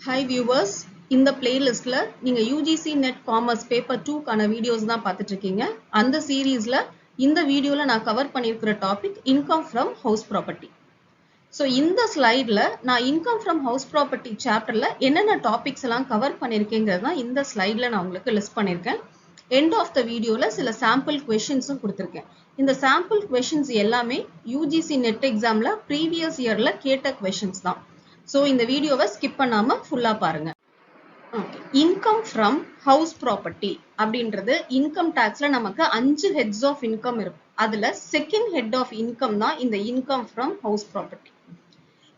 Hi viewers, இந்த பிளேலிஸ்ட்ல நீங்க UGC Net Commerce paper 2 கான வீடியோஸ் தான் பார்த்துட்டு இருக்கீங்க. அந்த சீரீஸ்ல இந்த வீடியோல நான் கவர் பண்ணியிருக்கிற topic income from house property. So இந்த ஸ்லைட்ல நான் இன்கம் ஃப்ரம் ஹவுஸ் ப்ராப்பர்ட்டி சாப்டர்ல என்னென்ன டாபிக்ஸ் எல்லாம் கவர் பண்ணியிருக்கேங்கிறது தான் இந்த ஸ்லைட்ல நான் உங்களுக்கு லிஸ்ட் பண்ணியிருக்கேன். எண்ட் ஆஃப் த வீடியோல சில சாம்பிள் கொஷின்ஸும் கொடுத்துருக்கேன். இந்த சாம்பிள் கொஷின்ஸ் எல்லாமே UGC நெட் எக்ஸாம்ல ப்ரீவியஸ் இயர்ல கேட்ட கொஷின்ஸ் தான். ஸோ இந்த வீடியோவை ஸ்கிப் பண்ணாம ஃபுல்லா பாருங்க. இன்கம் ஃப்ரம் ஹவுஸ் ப்ராப்பர்ட்டி அப்படின்றது இன்கம் டாக்ஸ்ல நமக்கு 5 ஹெட்ஸ் ஆஃப் இன்கம் இருக்கும். அதுல செகண்ட் ஹெட் ஆஃப் இன்கம் தான் இந்த இன்கம் ஃப்ரம் ஹவுஸ் ப்ராப்பர்ட்டி.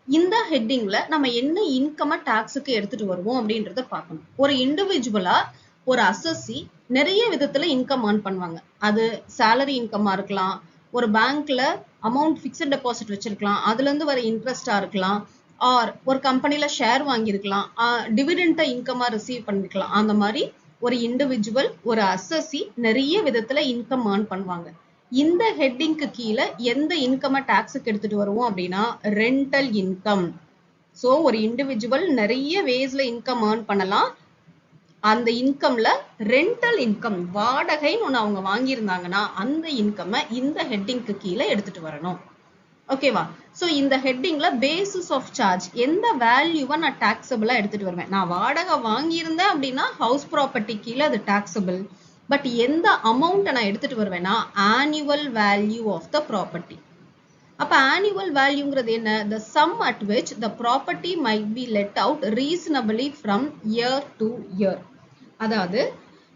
இந்த ஹெட்டிங்ல நம்ம என்ன இன்கம் டாக்ஸுக்கு எடுத்துட்டு வருவோம் அப்படின்றத பார்க்கணும். ஒரு இண்டிவிஜுவலா ஒரு அசஸி நிறைய விதத்துல இன்கம் ஏர்ன் பண்ணுவாங்க. அது சேலரி இன்கமா இருக்கலாம், ஒரு பேங்க்ல அமௌண்ட் பிக்ஸட் டெபாசிட் வச்சிருக்கலாம், அதுல இருந்து வர இன்ட்ரெஸ்டா இருக்கலாம், ஆர் ஒரு கம்பெனில ஷேர் வாங்கியிருக்கலாம், டிவிடெண்டா இன்கமா ரிசீவ் பண்ணிருக்கலாம். அந்த மாதிரி ஒரு இண்டிவிஜுவல் ஒரு அசஸி நிறைய விதத்துல இன்கம் ஏர்ன் பண்ணுவாங்க. இந்த ஹெட்டிங்க்கு கீழே எந்த இன்கம் டாக்ஸுக்கு எடுத்துட்டு வருவோம் அப்படின்னா ரெண்டல் இன்கம். ஸோ ஒரு இண்டிவிஜுவல் நிறைய வேஸ்ல இன்கம் ஏர்ன் பண்ணலாம். அந்த இன்கம்ல ரெண்டல் இன்கம், வாடகைன்னு ஒன்று அவங்க வாங்கியிருந்தாங்கன்னா அந்த இன்கம் இந்த ஹெட்டிங்க்கு கீழே எடுத்துட்டு வரணும். ஓகேவா? ஸோ இந்த ஹெட்டிங்ல பேசிஸ் ஆஃப் சார்ஜ் எந்த வேல்யூவை நான் டாக்ஸபிளா எடுத்துட்டு வருவேன். நான் வாடகை வாங்கியிருந்தேன் அப்படின்னா ஹவுஸ் ப்ராப்பர்ட்டி கீழே அது டாக்ஸபிள். பட் எந்த அமௌண்ட்டை நான் எடுத்துட்டு வருவேன்னா annual value of the property. அப்ப ஆனுவல் வேல்யூங்கிறது என்ன? the sum at which the property might be let out reasonably from year to year. அதாவது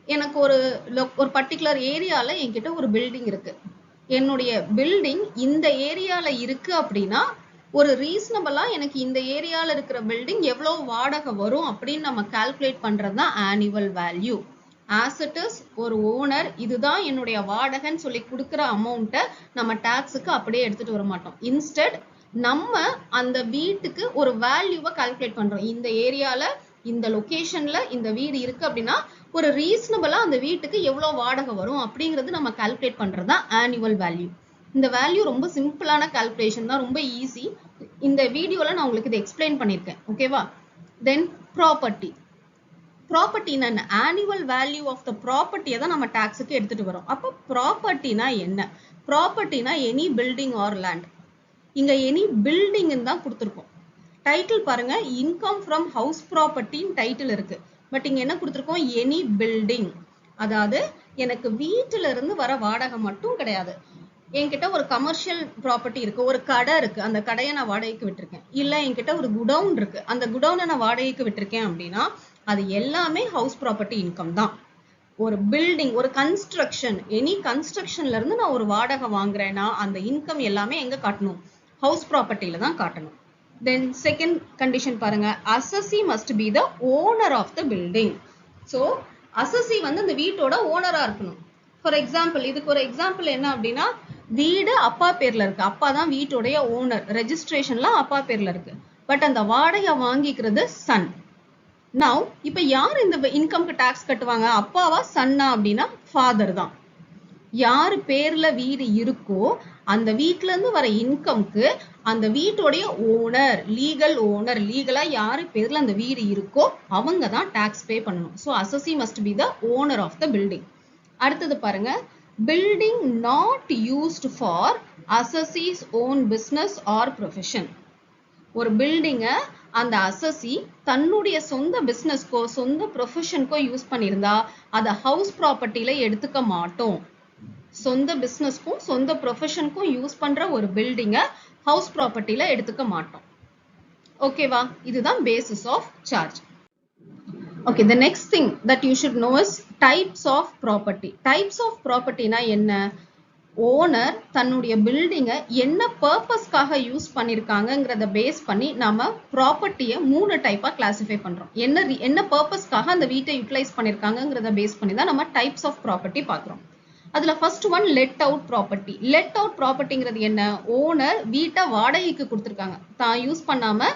எனக்கு ஒரு பர்டிகுலர் ஏரியால என்கிட்ட ஒரு பில்டிங் இருக்கு. என்னுடைய பில்டிங் இந்த ஏரியால இருக்கு அப்படின்னா ஒரு ரீசனபிளா எனக்கு இந்த ஏரியால இருக்கிற பில்டிங் எவ்வளவு வாடகை வரும் அப்படின்னு நம்ம கால்குலேட் பண்றது தான் annual value. As it is ஒரு ஓனர் இதுதான் என்னுடைய வாடகைன்னு சொல்லி கொடுக்குற அமௌண்ட்டை நம்ம டாக்ஸுக்கு அப்படியே எடுத்துட்டு வர மாட்டோம். இன்ஸ்டெட் நம்ம அந்த வீட்டுக்கு ஒரு வேல்யூவை கால்குலேட் பண்றோம். இந்த ஏரியால இந்த லொகேஷன்ல இந்த வீடு இருக்கு அப்படின்னா ஒரு ரீசனபிளா அந்த வீட்டுக்கு எவ்வளவு வாடகை வரும் அப்படிங்கிறது நம்ம கால்குலேட் பண்றது தான் ஆனுவல் வேல்யூ. இந்த வேல்யூ ரொம்ப சிம்பிளான கால்குலேஷன் தான், ரொம்ப ஈஸி. இந்த வீடியோல நான் உங்களுக்கு இதை எக்ஸ்பிளைன் பண்ணியிருக்கேன். ஓகேவா? தென் ப்ராப்பர்ட்டி. ப்ராப்பர்ட்டினா என்ன? ஆனுவல் வேல்யூ ஆஃப் த ப்ராப்பர்ட்டியை தான் நம்ம டாக்ஸுக்கு எடுத்துட்டு வரோம். அப்போ ப்ராப்பர்ட்டினா என்ன? ப்ராப்பர்ட்டினா எனி பில்டிங் ஆர் லேண்ட். இங்க எனி பில்டிங் தான் கொடுத்துருக்கோம். டைட்டில் பாருங்க, இன்கம் ஃப்ரம் ஹவுஸ் ப்ராப்பர்ட்டின்னு டைட்டில் இருக்கு. பட் இங்க என்ன கொடுத்துருக்கோம்? Any building. அதாவது எனக்கு வீட்டுல இருந்து வர வாடகை மட்டும் கிடையாது. என்கிட்ட ஒரு கமர்ஷியல் ப்ராப்பர்ட்டி இருக்கு, ஒரு கடை இருக்கு, அந்த கடையை நான் வாடகைக்கு விட்டுருக்கேன். இல்ல என்கிட்ட ஒரு குடவுன் இருக்கு, அந்த குடவுனை நான் வாடகைக்கு விட்டுருக்கேன் அப்படின்னா அது எல்லாமே ஹவுஸ் ப்ராப்பர்ட்டி இன்கம் தான். ஒரு பில்டிங், ஒரு கன்ஸ்ட்ரக்ஷன், எனி கன்ஸ்ட்ரக்ஷன்ல இருந்து நான் ஒரு வாடகை வாங்குறேன்னா அந்த இன்கம் எல்லாமே எங்க காட்டணும்? ஹவுஸ் ப்ராப்பர்ட்டியில தான் காட்டணும். Then second condition பாருங்க, assessee must be the owner of the building. So assessee வந்து இந்த வீட்டோட ஓனரா இருக்கணும். ஃபார் எக்ஸாம்பிள், இதுக்கு ஒரு எக்ஸாம்பிள் என்ன அப்படின்னா வீடு அப்பா பேர்ல இருக்கு, அப்பா தான் வீட்டோடைய ஓனர், ரெஜிஸ்ட்ரேஷன்ல அப்பா பேர்ல இருக்கு. பட் அந்த வாடகை வாங்கிக்கிறது சன். நவ் இப்ப யார் இந்த இன்கம்க்கு டாக்ஸ் கட்டுவாங்க? அப்பாவா சன்னா அப்படின்னா ஃபாதர் தான். யாரு பேர்ல வீடு இருக்கோ அந்த வீட்டுல இருந்து வர இன்கம்க்கு அந்த வீட்டோடைய ஓனர், லீகல் ஓனர், லீகலா யாரு பேர்ல அந்த வீடு இருக்கோ அவங்க தான் டாக்ஸ் பே பண்ணணும். So assessee must be the owner of the building. அடுத்தது பாருங்க, building not used for assessee's own business or profession. ஒரு பில்டிங்க அந்த அசஸி தன்னுடைய சொந்த பிசினஸ்க்கோ சொந்த ப்ரொஃபஷனுக்கோ யூஸ் பண்ணியிருந்தா அதை ஹவுஸ் ப்ராப்பர்ட்டியில எடுத்துக்க மாட்டோம். சொந்த பிசினஸ்க்கும் சொந்த ப்ரொஃபஷனுக்கும் யூஸ் பண்ற ஒரு பில்டிங்கை ஹவுஸ் ப்ராப்பர்ட்டியில எடுத்துக்க மாட்டோம். ஓகேவா? இதுதான் basis of charge. Okay, the next thing that you should know is types of property. types of propertyனா என்ன? ஓனர் தன்னுடைய பில்டிங்கை என்ன பர்பஸ்க்காக யூஸ் பண்ணிருக்காங்கிறத பேஸ் பண்ணி நாம ப்ராப்பர்ட்டியை 3 டைப்பா கிளாசிஃபை பண்றோம். என்ன பர்பஸ்க்காக அந்த வீட்டை யூட்டிலைஸ் பண்ணிருக்காங்கிறத பேஸ் பண்ணி தான் நம்ம டைப்ஸ் ஆஃப் ப்ராப்பர்ட்டி பார்க்குறோம். அதுல first one let out property. Let out ப்ராப்பர்ட்டிங்கிறது என்ன? ஓனர் வீட்டை வாடகைக்கு கொடுத்துருக்காங்க, தான் யூஸ் பண்ணாம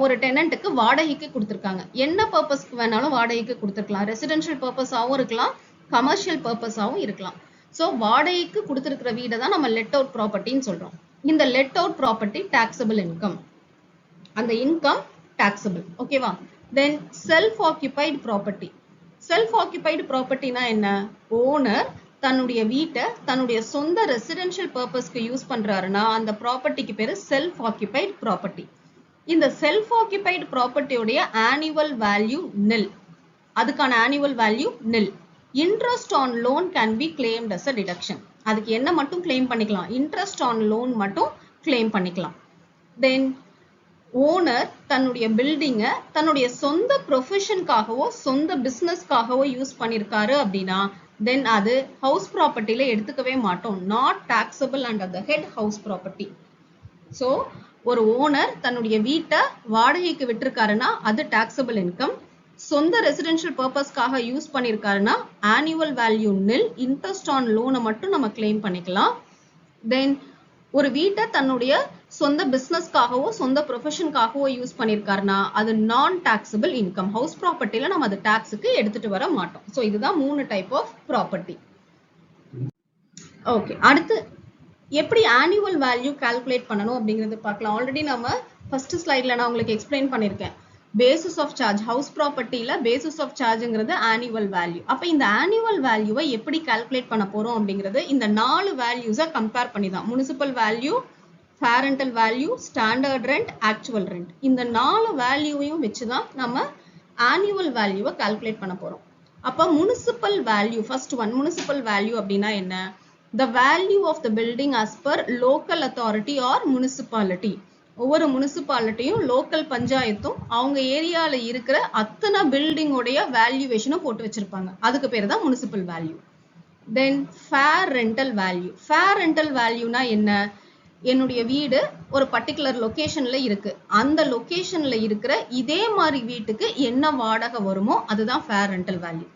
ஒரு டெனண்ட்டுக்கு வாடகைக்கு கொடுத்துருக்காங்க. என்ன பர்பஸ்க்கு வேணாலும் வாடகைக்கு கொடுத்துருக்கலாம். ரெசிடென்ஷியல் பர்பஸாகவும் இருக்கலாம், கமர்ஷியல் பர்பஸாகவும் இருக்கலாம். ஸோ வாடகைக்கு கொடுத்துருக்கிற வீடை தான் நம்ம லெட் அவுட் ப்ராப்பர்ட்டின்னு சொல்றோம். இந்த let out property taxable income. அந்த இன்கம் taxable. ஓகேவா? Then self occupied property. self occupied property னா என்ன? ஓனர் தன்னுடைய வீட்டை தன்னுடைய சொந்த ரெசிடென்ஷியல் பர்பஸ்க்கு யூஸ் பண்றாருன்னா அந்த ப்ராப்பர்ட்டிக்கு பேரு செல்ஃப் ஆக்கியபைட் ப்ராப்பர்ட்டி. இந்த செல்ஃப் ஆக்கியபைட் ப்ராப்பர்ட்டியோடைய ஆனுவல் வேல்யூ nil. அதுக்கான annual value nil. Interest on loan can be claimed as a deduction. அதுக்கு என்ன மட்டும் கிளைம் பண்ணிக்கலாம்? இன்ட்ரெஸ்ட் ஆன் லோன் மட்டும் கிளைம் பண்ணிக்கலாம். தென் ஓனர் தன்னுடைய பில்டிங்கை தன்னுடைய சொந்த ப்ரொஃபஷனுக்காகவோ சொந்த பிஸ்னஸ்க்காகவோ யூஸ் பண்ணியிருக்காரு அப்படின்னா தென் அது ஹவுஸ் ப்ராப்பர்ட்டியில எடுத்துக்கவே மாட்டோம். Not taxable under the head house property. So ஒரு ஓனர் தன்னுடைய வீட்டை வாடகைக்கு விட்டுருக்காருன்னா அது டாக்ஸபிள் இன்கம். சொந்த ரெசிடென்ஷியல் பர்பஸ்க்காக யூஸ் பண்ணியிருக்காருன்னா annual value nil. Interest on லோனை மட்டும் நம்ம கிளைம் பண்ணிக்கலாம். தென் ஒரு வீட்டை தன்னுடைய சொந்த பிஸ்னஸ்க்காகவோ சொந்த ப்ரொஃபஷனுக்காகவோ யூஸ் பண்ணியிருக்காருன்னா அது நான் டாக்ஸபிள் இன்கம். ஹவுஸ் ப்ராப்பர்ட்டியில நம்ம அது டாக்ஸுக்கு எடுத்துட்டு வர மாட்டோம். ஸோ இதுதான் 3 டைப் ஆஃப் ப்ராப்பர்ட்டி. ஓகே, அடுத்து எப்படி ஆனுவல் வேல்யூ கால்குலேட் பண்ணணும் அப்படிங்கிறது பார்க்கலாம். ஆல்ரெடி நம்ம ஃபர்ஸ்ட் ஸ்லைட்ல நான் உங்களுக்கு எக்ஸ்பிளைன் பண்ணியிருக்கேன். பேசிஸ் ஆஃப் சார்ஜ், ஹவுஸ் ப்ராப்பர்ட்டியில பேசிஸ் ஆஃப் சார்ஜ்ங்கிறது ஆனுவல் வேல்யூ. அப்போ இந்த ஆனுவல் வேல்யூவை எப்படி கால்குலேட் பண்ண போறோம் அப்படிங்கிறது இந்த 4 வேல்யூஸை கம்பேர் பண்ணி தான். Municipal value, fair rental value, standard rent, actual rent, இந்த 4 வேல்யூவையும் வச்சு தான் நம்ம ஆனுவல் வேல்யூவை கால்குலேட் பண்ண போறோம். அப்போ municipal value, first one municipal value அப்படின்னா என்ன? The value of the building as per local authority or municipality. ஒவ்வொரு முனிசிபாலிட்டியும் லோக்கல் பஞ்சாயத்தும் அவங்க ஏரியால இருக்கிற அத்தனை பில்டிங்கோடைய வேல்யூவேஷனும் போட்டு வச்சிருப்பாங்க. அதுக்கு பேர் தான் municipal value. Then fair rental value. Fair rental வேல்யூனா என்ன? என்னுடைய வீடு ஒரு பர்டிகுலர் லொகேஷன்ல இருக்கு. அந்த லொகேஷன்ல இருக்கிற இதே மாதிரி வீட்டுக்கு என்ன வாடகை வருமோ அதுதான் fair rental value.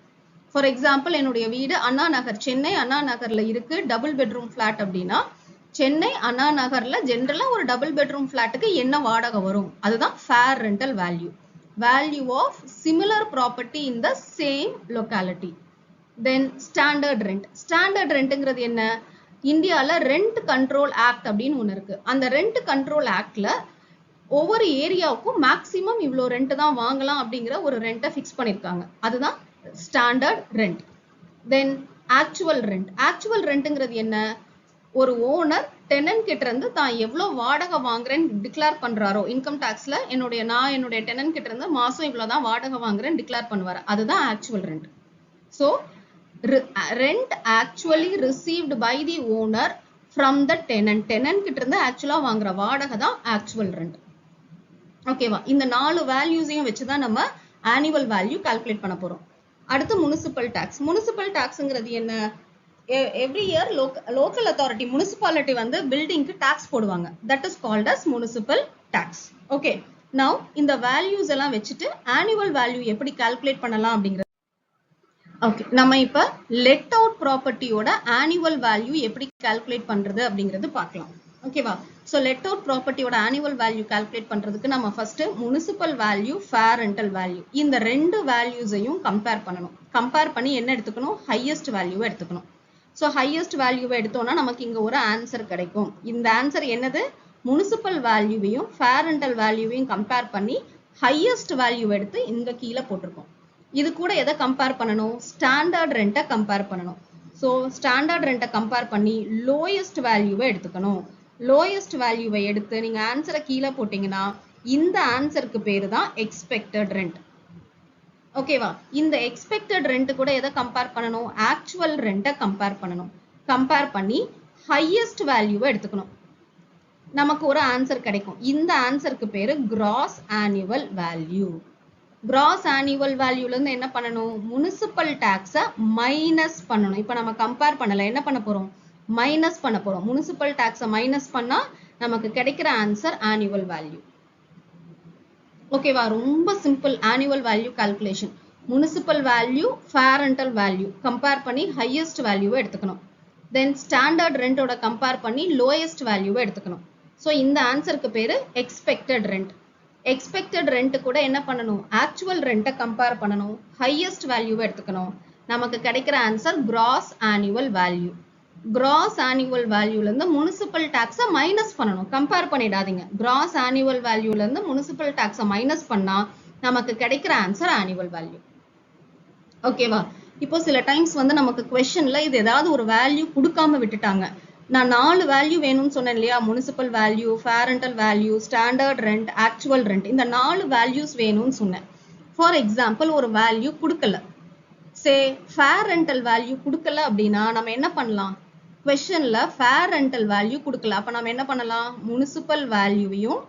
For example, என்னுடைய வீடு அண்ணா நகர், சென்னை அண்ணா நகர்ல இருக்கு, டபுள் பெட்ரூம் ஃபிளாட் அப்படின்னா சென்னை அண்ணா நகர்ல ஜென்ரலா ஒரு டபுள் பெட்ரூம் ஃபிளாட்டுக்கு என்ன வாடகை வரும்? அதுதான் fair rental value. Value of similar property in the same locality. Then standard rent. Standard ரெண்ட்ங்கிறது என்ன? இந்தியால ரெண்ட் கண்ட்ரோல் ஆக்ட் அப்படின்னு ஒன்று இருக்கு. அந்த ரெண்ட் கண்ட்ரோல் ஆக்ட்ல ஒவ்வொரு ஏரியாவுக்கும் மேக்சிமம் இவ்வளோ ரெண்ட் தான் வாங்கலாம் அப்படிங்கிற ஒரு ரெண்ட்டை ஃபிக்ஸ் பண்ணியிருக்காங்க. அதுதான் ஸ்டாண்டர்ட் ரெண்ட். தென் ஆக்சுவல் ரெண்ட். ஆக்சுவல் ரெண்ட்ங்கிறது என்ன? ஒரு ஓனர் டெனன்ட் கிட்ட இருந்து தான் எவ்வளவு வாடகை வாங்குறேன்னு டிக்ளேர் பண்றாரோ, இன்கம் டாக்ஸ்ல என்னுடைய டெனன்ட் கிட்ட இருந்து மாசம் இவ்வளவுதான் வாடகை வாங்குறேன்னு டிக்ளேர் பண்ணுவாரு. அதுதான் actual rent. So rent actually received by the owner from the tenant. Tenant கிட்ட இருந்து ஆக்சுவலா வாங்குற வாடகை தான் ஆக்சுவல் ரெண்ட். ஓகேவா? இந்த 4 வேல்யூஸையும் வச்சுதான் நம்ம ஆனுவல் வேல்யூ கால்குலேட் பண்ண போறோம். அடுத்து முனிசிபல் டாக்ஸ். முனிசிபல் டாக்ஸ்ங்கிறது என்ன? Every year local authority municipality வந்து பில்டிங்க்கு டாக்ஸ் போடுவாங்க. That is called as municipal tax. Okay, now இந்த வேல்யூஸ் எல்லாம் வச்சுட்டு ஆனுவல் வேல்யூ எப்படி கால்குலேட் பண்ணலாம் அப்படிங்கிறது. ஓகே, நம்ம இப்ப லெட் அவுட் ப்ராப்பர்ட்டியோட ஆனுவல் வேல்யூ எப்படி கால்குலேட் பண்றது அப்படிங்கிறது பார்க்கலாம். ஓகேவா? ஸோ லெட் அவுட் ப்ராப்பர்ட்டியோட ஆனுவல் வேல்யூ கால்குலேட் பண்றதுக்கு நம்ம first municipal value, fair rental value, இந்த 2 வேல்யூஸையும் கம்பேர் பண்ணணும். கம்பேர் பண்ணி என்ன எடுத்துக்கணும்? ஹையஸ்ட் வேல்யூவை எடுத்துக்கணும். ஸோ ஹையஸ்ட் வேல்யூவை எடுத்தோம்னா நமக்கு இங்க ஒரு ஆன்சர் கிடைக்கும். இந்த ஆன்சர் என்னது? முனிசிபல் வேல்யூவையும் ஃபேர் ரெண்டல் வேல்யூவையும் கம்பேர் பண்ணி ஹையஸ்ட் வேல்யூ எடுத்து இங்க கீழே போட்டிருக்கோம். இது கூட எதை கம்பேர் பண்ணணும்? ஸ்டாண்டர்ட் ரெண்ட்டை கம்பேர் பண்ணணும். ஸோ ஸ்டாண்டர்ட் ரெண்ட்டை கம்பேர் பண்ணி லோயஸ்ட் வேல்யூவை எடுத்துக்கணும். லோயஸ்ட் வேல்யூவை எடுத்து நீங்க ஆன்சரை கீழே போட்டீங்கன்னா இந்த ஆன்சருக்கு பேரு தான் எக்ஸ்பெக்டட் ரெண்ட். ஓகேவா? இந்த எக்ஸ்பெக்டட் ரெண்ட் கூட எதை கம்பேர் பண்ணணும்? ஆக்சுவல் ரெண்ட்டை கம்பேர் பண்ணணும். கம்பேர் பண்ணி ஹையஸ்ட் வேல்யூவை எடுத்துக்கணும். நமக்கு ஒரு ஆன்சர் கிடைக்கும். இந்த ஆன்சருக்கு பேரு gross annual value. Gross annual வேல்யூல இருந்து என்ன பண்ணணும்? முனிசிபல் டாக்ஸை மைனஸ் பண்ணணும். இப்ப நம்ம கம்பேர் பண்ணல, என்ன பண்ண போறோம்? மைனஸ் பண்ண போறோம். முனிசிபல் டாக்ஸை மைனஸ் பண்ணா நமக்கு கிடைக்கிற ஆன்சர் ஆனுவல் வேல்யூ. ஓகேவா? ரொம்ப simple annual value calculation. Municipal value, fair rental value compare பண்ணி ஹையஸ்ட் வேல்யூவை எடுத்துக்கணும். தென் ஸ்டாண்டர்ட் ரெண்டோட கம்பேர் பண்ணி லோயஸ்ட் வேல்யூவை எடுத்துக்கணும். ஸோ இந்த ஆன்சருக்கு பேரு எக்ஸ்பெக்டட் ரெண்ட். எக்ஸ்பெக்டட் ரெண்ட் கூட என்ன பண்ணணும்? ஆக்சுவல் ரெண்ட்டை கம்பேர் பண்ணணும். ஹையஸ்ட் வேல்யூவை எடுத்துக்கணும். நமக்கு கிடைக்கிற answer gross annual value. Gross annual வேல்யூல இருந்து முனிசிபல் டாக்ஸை மைனஸ் பண்ணணும். கம்பேர் பண்ணிடாதீங்க. கிராஸ் ஆனுவல் வேல்யூல இருந்து முனிசிபல் டாக்ஸை மைனஸ் பண்ணா நமக்கு கிடைக்கிற ஆன்சர் ஆனுவல் வேல்யூ. ஓகேவா? இப்போ சில டைம்ஸ் வந்து நமக்கு கொஸ்டின்ல இது ஏதாவது ஒரு வேல்யூ கொடுக்காம விட்டுட்டாங்க. நான் 4 வேல்யூ வேணும்னு சொன்னேன் இல்லையா? Municipal value, fair rental value, standard rent, actual rent, இந்த 4 வேல்யூஸ் வேணும்னு சொன்னேன். ஃபார் எக்ஸாம்பிள் ஒரு வேல்யூ கொடுக்கல, சே ஃபேர் ரெண்டல் வேல்யூ கொடுக்கல அப்படின்னா நம்ம என்ன பண்ணலாம்? கொஸ்டின்ல ஃபேர் ரெண்டல் வேல்யூ கொடுக்கல, அப்ப நம்ம என்ன பண்ணலாம்? முனிசிபல் வேல்யூவையும்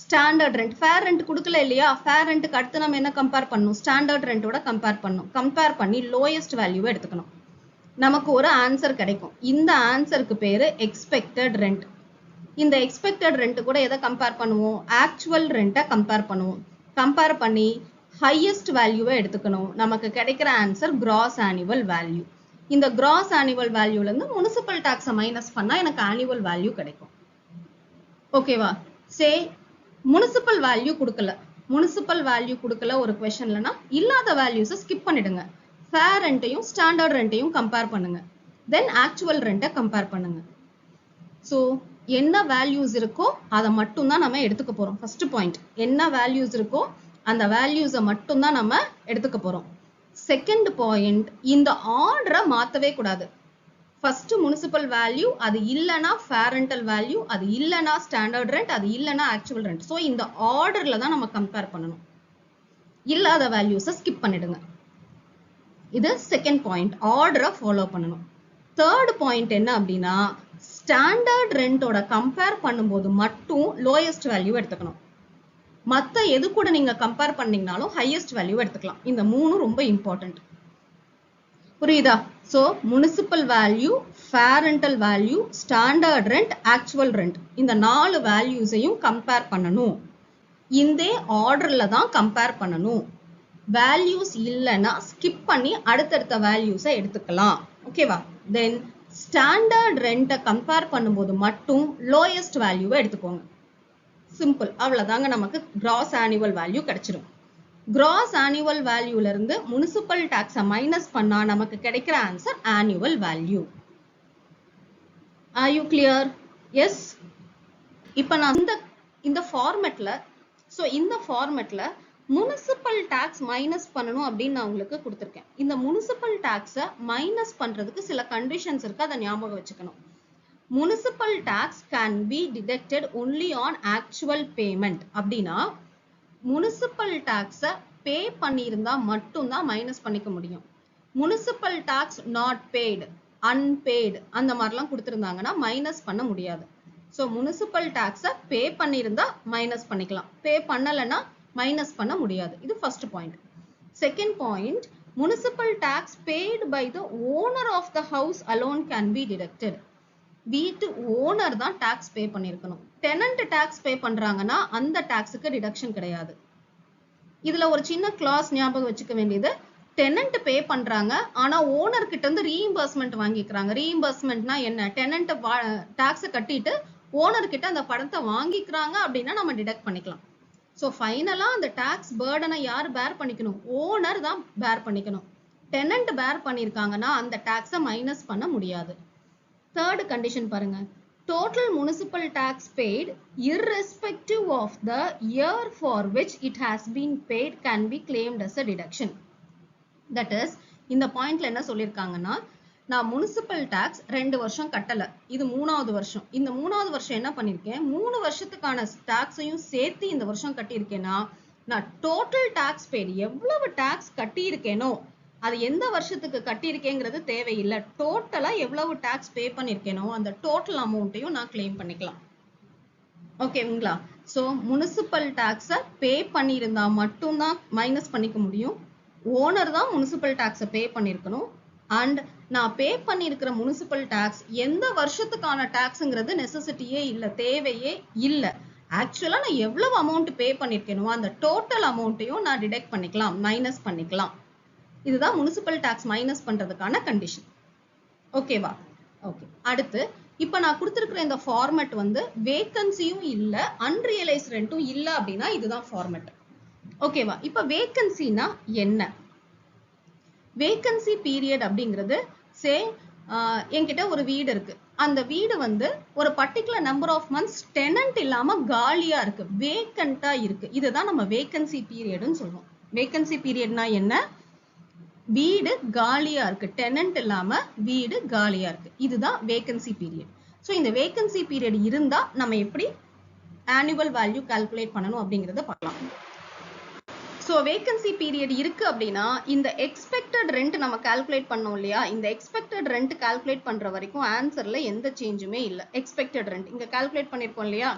ஸ்டாண்டர்ட் ரெண்ட், ஃபேர் ரெண்ட் கொடுக்கல இல்லையா? ஃபேர் ரெண்ட்டுக்கு அடுத்து நம்ம என்ன கம்பேர் பண்ணணும்? ஸ்டாண்டர்ட் ரெண்டோட கம்பேர் பண்ணணும். கம்பேர் பண்ணி லோயஸ்ட் வேல்யூவை எடுத்துக்கணும். நமக்கு ஒரு ஆன்சர் கிடைக்கும். இந்த ஆன்சருக்கு பேரு எக்ஸ்பெக்டட் ரெண்ட். இந்த எக்ஸ்பெக்டட் ரெண்ட் கூட எதை கம்பேர் பண்ணுவோம்? ஆக்சுவல் ரெண்ட்டை கம்பேர் பண்ணுவோம். கம்பேர் பண்ணி ஹையஸ்ட் வேல்யூவை எடுத்துக்கணும். நமக்கு கிடைக்கிற ஆன்சர் கிராஸ் ஆனுவல் வேல்யூ. இந்த கிராஸ் ஆனுவல் வேல்யூல இருந்து முனிசிபல் டாக்ஸை மைனஸ் பண்ணா எனக்கு ஆனுவல் வேல்யூ கிடைக்கும். ஓகேவா? சே முனிசிபல் வேல்யூ கொடுக்கல, முனிசிபல் வேல்யூ கொடுக்கல ஒரு கொஸ்டின்லனா இல்லாத வேல்யூஸை ஸ்கிப் பண்ணிடுங்க. ஃபேர் ரெண்ட்டையும் ஸ்டாண்டர்ட் ரெண்ட்டையும் கம்பேர் பண்ணுங்க. தென் ஆக்சுவல் ரெண்ட்டை கம்பேர் பண்ணுங்க. ஸோ என்ன வேல்யூஸ் இருக்கோ அதை மட்டும் தான் நம்ம எடுத்துக்க போறோம். ஃபர்ஸ்ட் பாயிண்ட், என்ன வேல்யூஸ் இருக்கோ அந்த வேல்யூஸை மட்டும் தான் நம்ம எடுத்துக்க போறோம். செகண்ட் பாயிண்ட், இந்த ஆர்டரை மாத்தவே கூடாது. ஃபர்ஸ்ட் முனிசிபல் வேல்யூ, அது இல்லைன்னா ஃபேர் ரெண்டல் வேல்யூ, அது இல்லைன்னா ஸ்டாண்டர்ட் ரெண்ட், அது இல்லைன்னா ஆக்சுவல் ரெண்ட். ஸோ இந்த ஆர்டர்ல தான் நம்ம கம்பேர் பண்ணணும். இல்லாத வேல்யூஸை ஸ்கிப் பண்ணிடுங்க. இது செகண்ட் பாயிண்ட், ஆர்டரை ஃபாலோ பண்ணணும். தேர்ட் பாயிண்ட் என்ன அப்படின்னா, ஸ்டாண்டர்ட் ரெண்டோட கம்பேர் பண்ணும்போது மட்டும் லோயஸ்ட் வேல்யூ எடுத்துக்கணும். மற்ற எது கூட நீங்க கம்பேர் பண்ணீங்கனாலும் ஹையஸ்ட் வேல்யூ எடுத்துக்கலாம். இந்த 3 ரொம்ப இம்பார்ட்டன்ட். புரியுதா? So municipal value, fair rental value, standard rent, actual rent, இந்த 4 வேல்யூஸையும் கம்பேர் பண்ணணும். இந்த ஆர்டர்ல தான் கம்பேர் பண்ணணும். வேல்யூஸ் இல்லைன்னா ஸ்கிப் பண்ணி அடுத்தடுத்த வேல்யூஸை எடுத்துக்கலாம். ஓகேவா? தென் ஸ்டாண்டர்ட் ரெண்ட்டை கம்பேர் பண்ணும்போது மட்டும் லோயஸ்ட் வேல்யூவை எடுத்துக்கோங்க. சிம்பிள், அவ்வளவுதாங்க. நமக்கு கிராஸ் ஆனுவல் வேல்யூ கிடைச்சிடும். கிராஸ் ஆனுவல் வேல்யூல இருந்து முனிசிபல் டாக்ஸை மைனஸ் பண்ணா நமக்கு கிடைக்கிற answer annual value. Are you clear? Yes. இப்ப நான் இந்த ஃபார்மேட்ல, ஸோ இந்த ஃபார்மேட்ல முனிசிபல் டாக்ஸ் மைனஸ் பண்ணணும் அப்படின்னு நான் உங்களுக்கு கொடுத்துருக்கேன். இந்த முனிசிபல் டாக்ஸை மைனஸ் பண்றதுக்கு சில கண்டிஷன்ஸ் இருக்கு, அதை ஞாபகம் வச்சுக்கணும். Municipal tax can be deducted only on actual payment. அப்படின்னா முனிசிபல் டாக்ஸை பே பண்ணியிருந்தா மட்டும்தான் மைனஸ் பண்ணிக்க முடியும். Municipal tax not paid, unpaid அந்த மாதிரிலாம் கொடுத்துருந்தாங்கன்னா மைனஸ் பண்ண முடியாது. ஸோ முனிசிபல் டாக்ஸை பே பண்ணியிருந்தா மைனஸ் பண்ணிக்கலாம், பே பண்ணலைன்னா மைனஸ் பண்ண முடியாது. இது first point. Second point, municipal tax paid by the owner of the house alone can be deducted. வீட்டு ஓனர் தான் டாக்ஸ் பே பண்ணிருக்கணும். டெனன்ட் டாக்ஸ் பே பண்றாங்கன்னா அந்த டாக்ஸுக்கு டிடக்ஷன் கிடையாது. இதுல ஒரு சின்ன கிளாஸ் ஞாபகம் வச்சுக்க வேண்டியது, டெனன்ட் பே பண்றாங்க ஆனா ஓனர் கிட்ட இருந்து ரீஇம்பர்ஸ்மெண்ட் வாங்கிக்கிறாங்க. ரீஇம்பர்ஸ்மெண்ட்னா என்ன? டெனன்ட் டாக்ஸை கட்டிட்டு ஓனர் கிட்ட அந்த பணத்தை வாங்கிக்கிறாங்க அப்படின்னா நம்ம டிடக்ட் பண்ணிக்கலாம். ஸோ ஃபைனலா அந்த டாக்ஸ் பேர்டனை யார் பேர் பண்ணிக்கணும்? ஓனர் தான் பேர் பண்ணிக்கணும். டெனன்ட் பேர் பண்ணிருக்காங்கன்னா அந்த டாக்ஸை மைனஸ் பண்ண முடியாது. தேர்ட் கண்டிஷன் பாருங்க, total municipal tax paid irrespective of the year for which it has been paid can be claimed as a deduction. That is, இந்த பாயிண்ட்ல என்ன சொல்லிருக்காங்கன்னா, நான் முனிசிபல் டாக்ஸ் 2 வருஷம் கட்டல, இது 3வது வருஷம். இந்த 3வது வருஷம் என்ன பண்ணிருக்கேன்? 3 வருஷத்துக்கான டாக்ஸையும் சேர்த்து இந்த வருஷம் கட்டியிருக்கேன்னா நான் டோட்டல் டாக்ஸ் பெய்டு, எவ்வளவு டாக்ஸ் கட்டியிருக்கேனோ அது எந்த வருஷத்துக்கு கட்டியிருக்கேங்கிறது தேவையில்லை. டோட்டலா எவ்வளவு டாக்ஸ் பே பண்ணிருக்கேனோ அந்த டோட்டல் அமௌண்ட்டையும் நான் கிளைம் பண்ணிக்கலாம். ஓகேங்களா? ஸோ முனிசிபல் டாக்ஸை பே பண்ணியிருந்தா மட்டும்தான் மைனஸ் பண்ணிக்க முடியும். ஓனர் தான் முனிசிபல் டாக்ஸை பே பண்ணியிருக்கணும். அண்ட் நான் பே பண்ணியிருக்கிற முனிசிபல் டாக்ஸ் எந்த வருஷத்துக்கான டாக்ஸுங்கிறது நெசசிட்டியே இல்லை, தேவையே இல்லை. ஆக்சுவலா நான் எவ்வளவு அமௌண்ட் பே பண்ணிருக்கேனோ அந்த டோட்டல் அமௌண்ட்டையும் நான் டிடெக்ட் பண்ணிக்கலாம், மைனஸ் பண்ணிக்கலாம். இதுதான் முனிசிபல் டாக்ஸ் மைனஸ் பண்றதுக்கான கண்டிஷன். ஓகேவா? ஓகே. அடுத்து இப்ப நான் கொடுத்திருக்கிற இந்த ஃபார்மேட் வந்து வேகன்சியும் இல்ல, அன்ரியலைஸ் ரெண்டும் இல்ல அப்படின்னா இதுதான் ஃபார்மேட். ஓகேவா? இப்ப வேகன்சினா என்ன? வேகன்சி பீரியட் அப்படிங்கிறது சே என்கிட்ட ஒரு வீடு இருக்கு. அந்த வீடு வந்து ஒரு particular number of months tenant இல்லாம காலியா இருக்கு, வேக்கண்டா இருக்கு. இதுதான் நம்ம வேகன்சி பீரியட்னு சொல்றோம். வேகன்சி பீரியட்னா என்ன? வீடு காலியா இருக்கு, டெனன்ட் இல்லாம வீடு காலியா இருக்கு. இதுதான் வேகன்சி பீரியட். ஸோ இந்த வேகன்சி பீரியட் இருந்தா நம்ம எப்படி ஆனுவல் வேல்யூ கால்குலேட் பண்ணணும் அப்படிங்கறத பார்க்கலாம். ஸோ வேகன்சி பீரியட் இருக்கு அப்படின்னா இந்த எக்ஸ்பெக்டட் ரெண்ட் நம்ம கால்குலேட் பண்ணோம் இல்லையா, இந்த எக்ஸ்பெக்டட் ரெண்ட் கால்குலேட் பண்ற வரைக்கும் ஆன்சர்ல எந்த சேஞ்சுமே இல்லை. எக்ஸ்பெக்டட் ரெண்ட் இங்க கால்குலேட் பண்ணிருக்கோம் இல்லையா,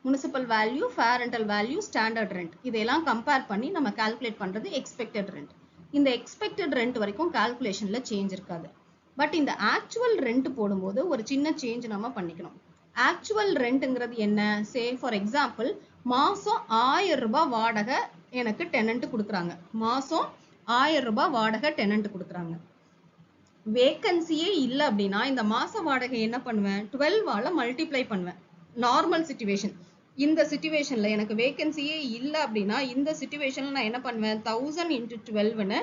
municipal value, fair rental value, standard rent, இதெல்லாம் கம்பேர் பண்ணி நம்ம கால்குலேட் பண்றது எக்ஸ்பெக்டட் ரெண்ட். இந்த எக்ஸ்பெக்டட் ரெண்ட் வரைக்கும் கால்குலேஷன்ல சேஞ்ச் இருக்காது. பட் இந்த ஆக்சுவல் ரெண்ட் போடும்போது ஒரு சின்ன சேஞ்ச் நம்ம பண்ணிக்கணும். ஆக்சுவல் ரெண்ட்ங்கிறது என்ன? சே ஃபார் எக்ஸாம்பிள் மாசம் 1000 ரூபாய் வாடகை எனக்கு டெனன்ட் கொடுக்குறாங்க. மாசம் 1000 ரூபாய் வாடகை டெனன்ட் கொடுக்குறாங்க. வேகன்சியே இல்லை அப்படின்னா இந்த மாச வாடகை என்ன பண்ணுவேன்? 12ஆல மல்டிப்ளை பண்ணுவேன். Normal situation. இந்த சிச்சுவேஷன்ல எனக்கு வேகன்சியே இல்லை அப்படின்னா இந்த சிச்சுவேஷன்ல நான் என்ன பண்ணுவேன்? 1000 × 12ன்னு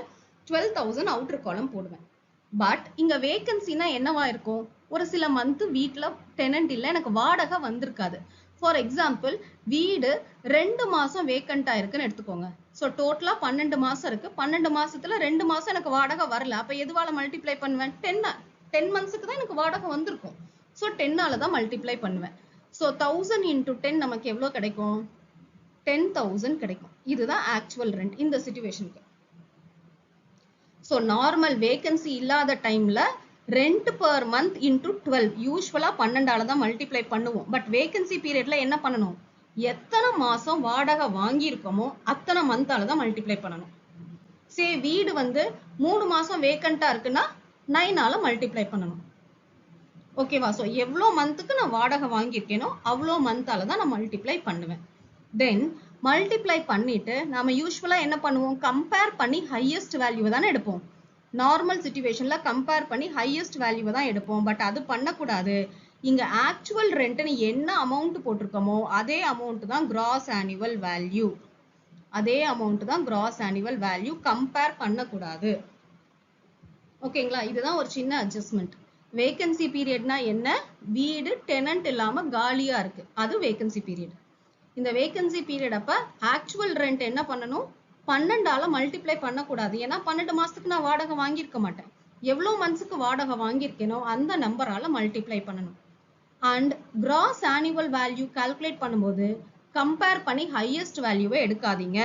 12,000 அவுட்டர் காலம் போடுவேன். பட் இங்க வேகன்சினா என்னவா இருக்கும்? ஒரு சில மந்த் வீட்டுல டெனன்ட் இல்லை, எனக்கு வாடகை வந்திருக்காது. ஃபார் எக்ஸாம்பிள் வீடு 2 மாசம் வேக்கண்டா இருக்குன்னு எடுத்துக்கோங்க. ஸோ டோட்டலா 12 மாசம் இருக்கு. 12 மாசத்துல 2 மாசம் எனக்கு வாடகை வரல. அப்ப எதுவால மல்டிப்ளை பண்ணுவேன்? 10 மந்த்ஸுக்கு தான் எனக்கு வாடகை வந்திருக்கும். ஸோ 10ஆல தான் மல்டிப்ளை பண்ணுவேன். ஸோ 1000 × 10 நமக்கு எவ்வளவு கிடைக்கும்? 10,000 கிடைக்கும். இதுதான் ஆக்சுவல் ரெண்ட் இந்த சிச்சுவேஷனுக்கு. ஸோ நார்மல் வேகன்சி இல்லாத டைம்ல ரெண்ட் பர் மந்த் இன்டூ 12 யூஸ்வலா 12ஆல தான் மல்டிப்ளை பண்ணுவோம். பட் வேகன்சி பீரியட்ல என்ன பண்ணணும்? எத்தனை மாசம் வாடகை வாங்கியிருக்கோமோ அத்தனை மந்தால தான் மல்டிப்ளை பண்ணணும். சே வீடு வந்து 3 மாசம் வேக்கண்டா இருக்குன்னா 9ஆல மல்டிப்ளை பண்ணணும். ஓகேவா? ஸோ எவ்வளோ மந்த்துக்கு நான் வாடகை வாங்கியிருக்கேனோ அவ்வளோ மந்தால தான் நான் மல்டிப்ளை பண்ணுவேன். தென் மல்டிப்ளை பண்ணிட்டு நாம யூஸ்வலா என்ன பண்ணுவோம்? கம்பேர் பண்ணி ஹையஸ்ட் வேல்யூவை தானே எடுப்போம். நார்மல் சிச்சுவேஷன்ல கம்பேர் பண்ணி ஹையஸ்ட் வேல்யூவை தான் எடுப்போம். பட் அது பண்ணக்கூடாது. இங்க ஆக்சுவல் ரெண்ட்னு என்ன அமௌண்ட் போட்டிருக்கோமோ அதே அமௌண்ட் தான் கிராஸ் ஆனுவல் வேல்யூ. அதே அமௌண்ட் தான் கிராஸ் ஆனுவல் வேல்யூ. கம்பேர் பண்ணக்கூடாது. ஓகேங்களா? இதுதான் ஒரு சின்ன அட்ஜஸ்ட்மெண்ட். வேகன்சி பீரியட்னா என்ன? வீடு டெனன்ட் இல்லாம காலியா இருக்கு, அது வேகன்சி பீரியட். இந்த வேகன்சி பீரியட் அப்ப ஆக்சுவல் ரெண்ட் என்ன பண்ணணும்? 12ஆல மல்டிப்ளை பண்ணக்கூடாது. ஏன்னா 12 மாசத்துக்கு நான் வாடகை வாங்கியிருக்க மாட்டேன். எவ்வளவு மந்த்ஸுக்கு வாடகை வாங்கியிருக்கேனோ அந்த நம்பரால மல்டிப்ளை பண்ணணும். And cross annual value calculate பண்ணும்போது கம்பேர் பண்ணி ஹையஸ்ட் வேல்யூவை எடுக்காதீங்க.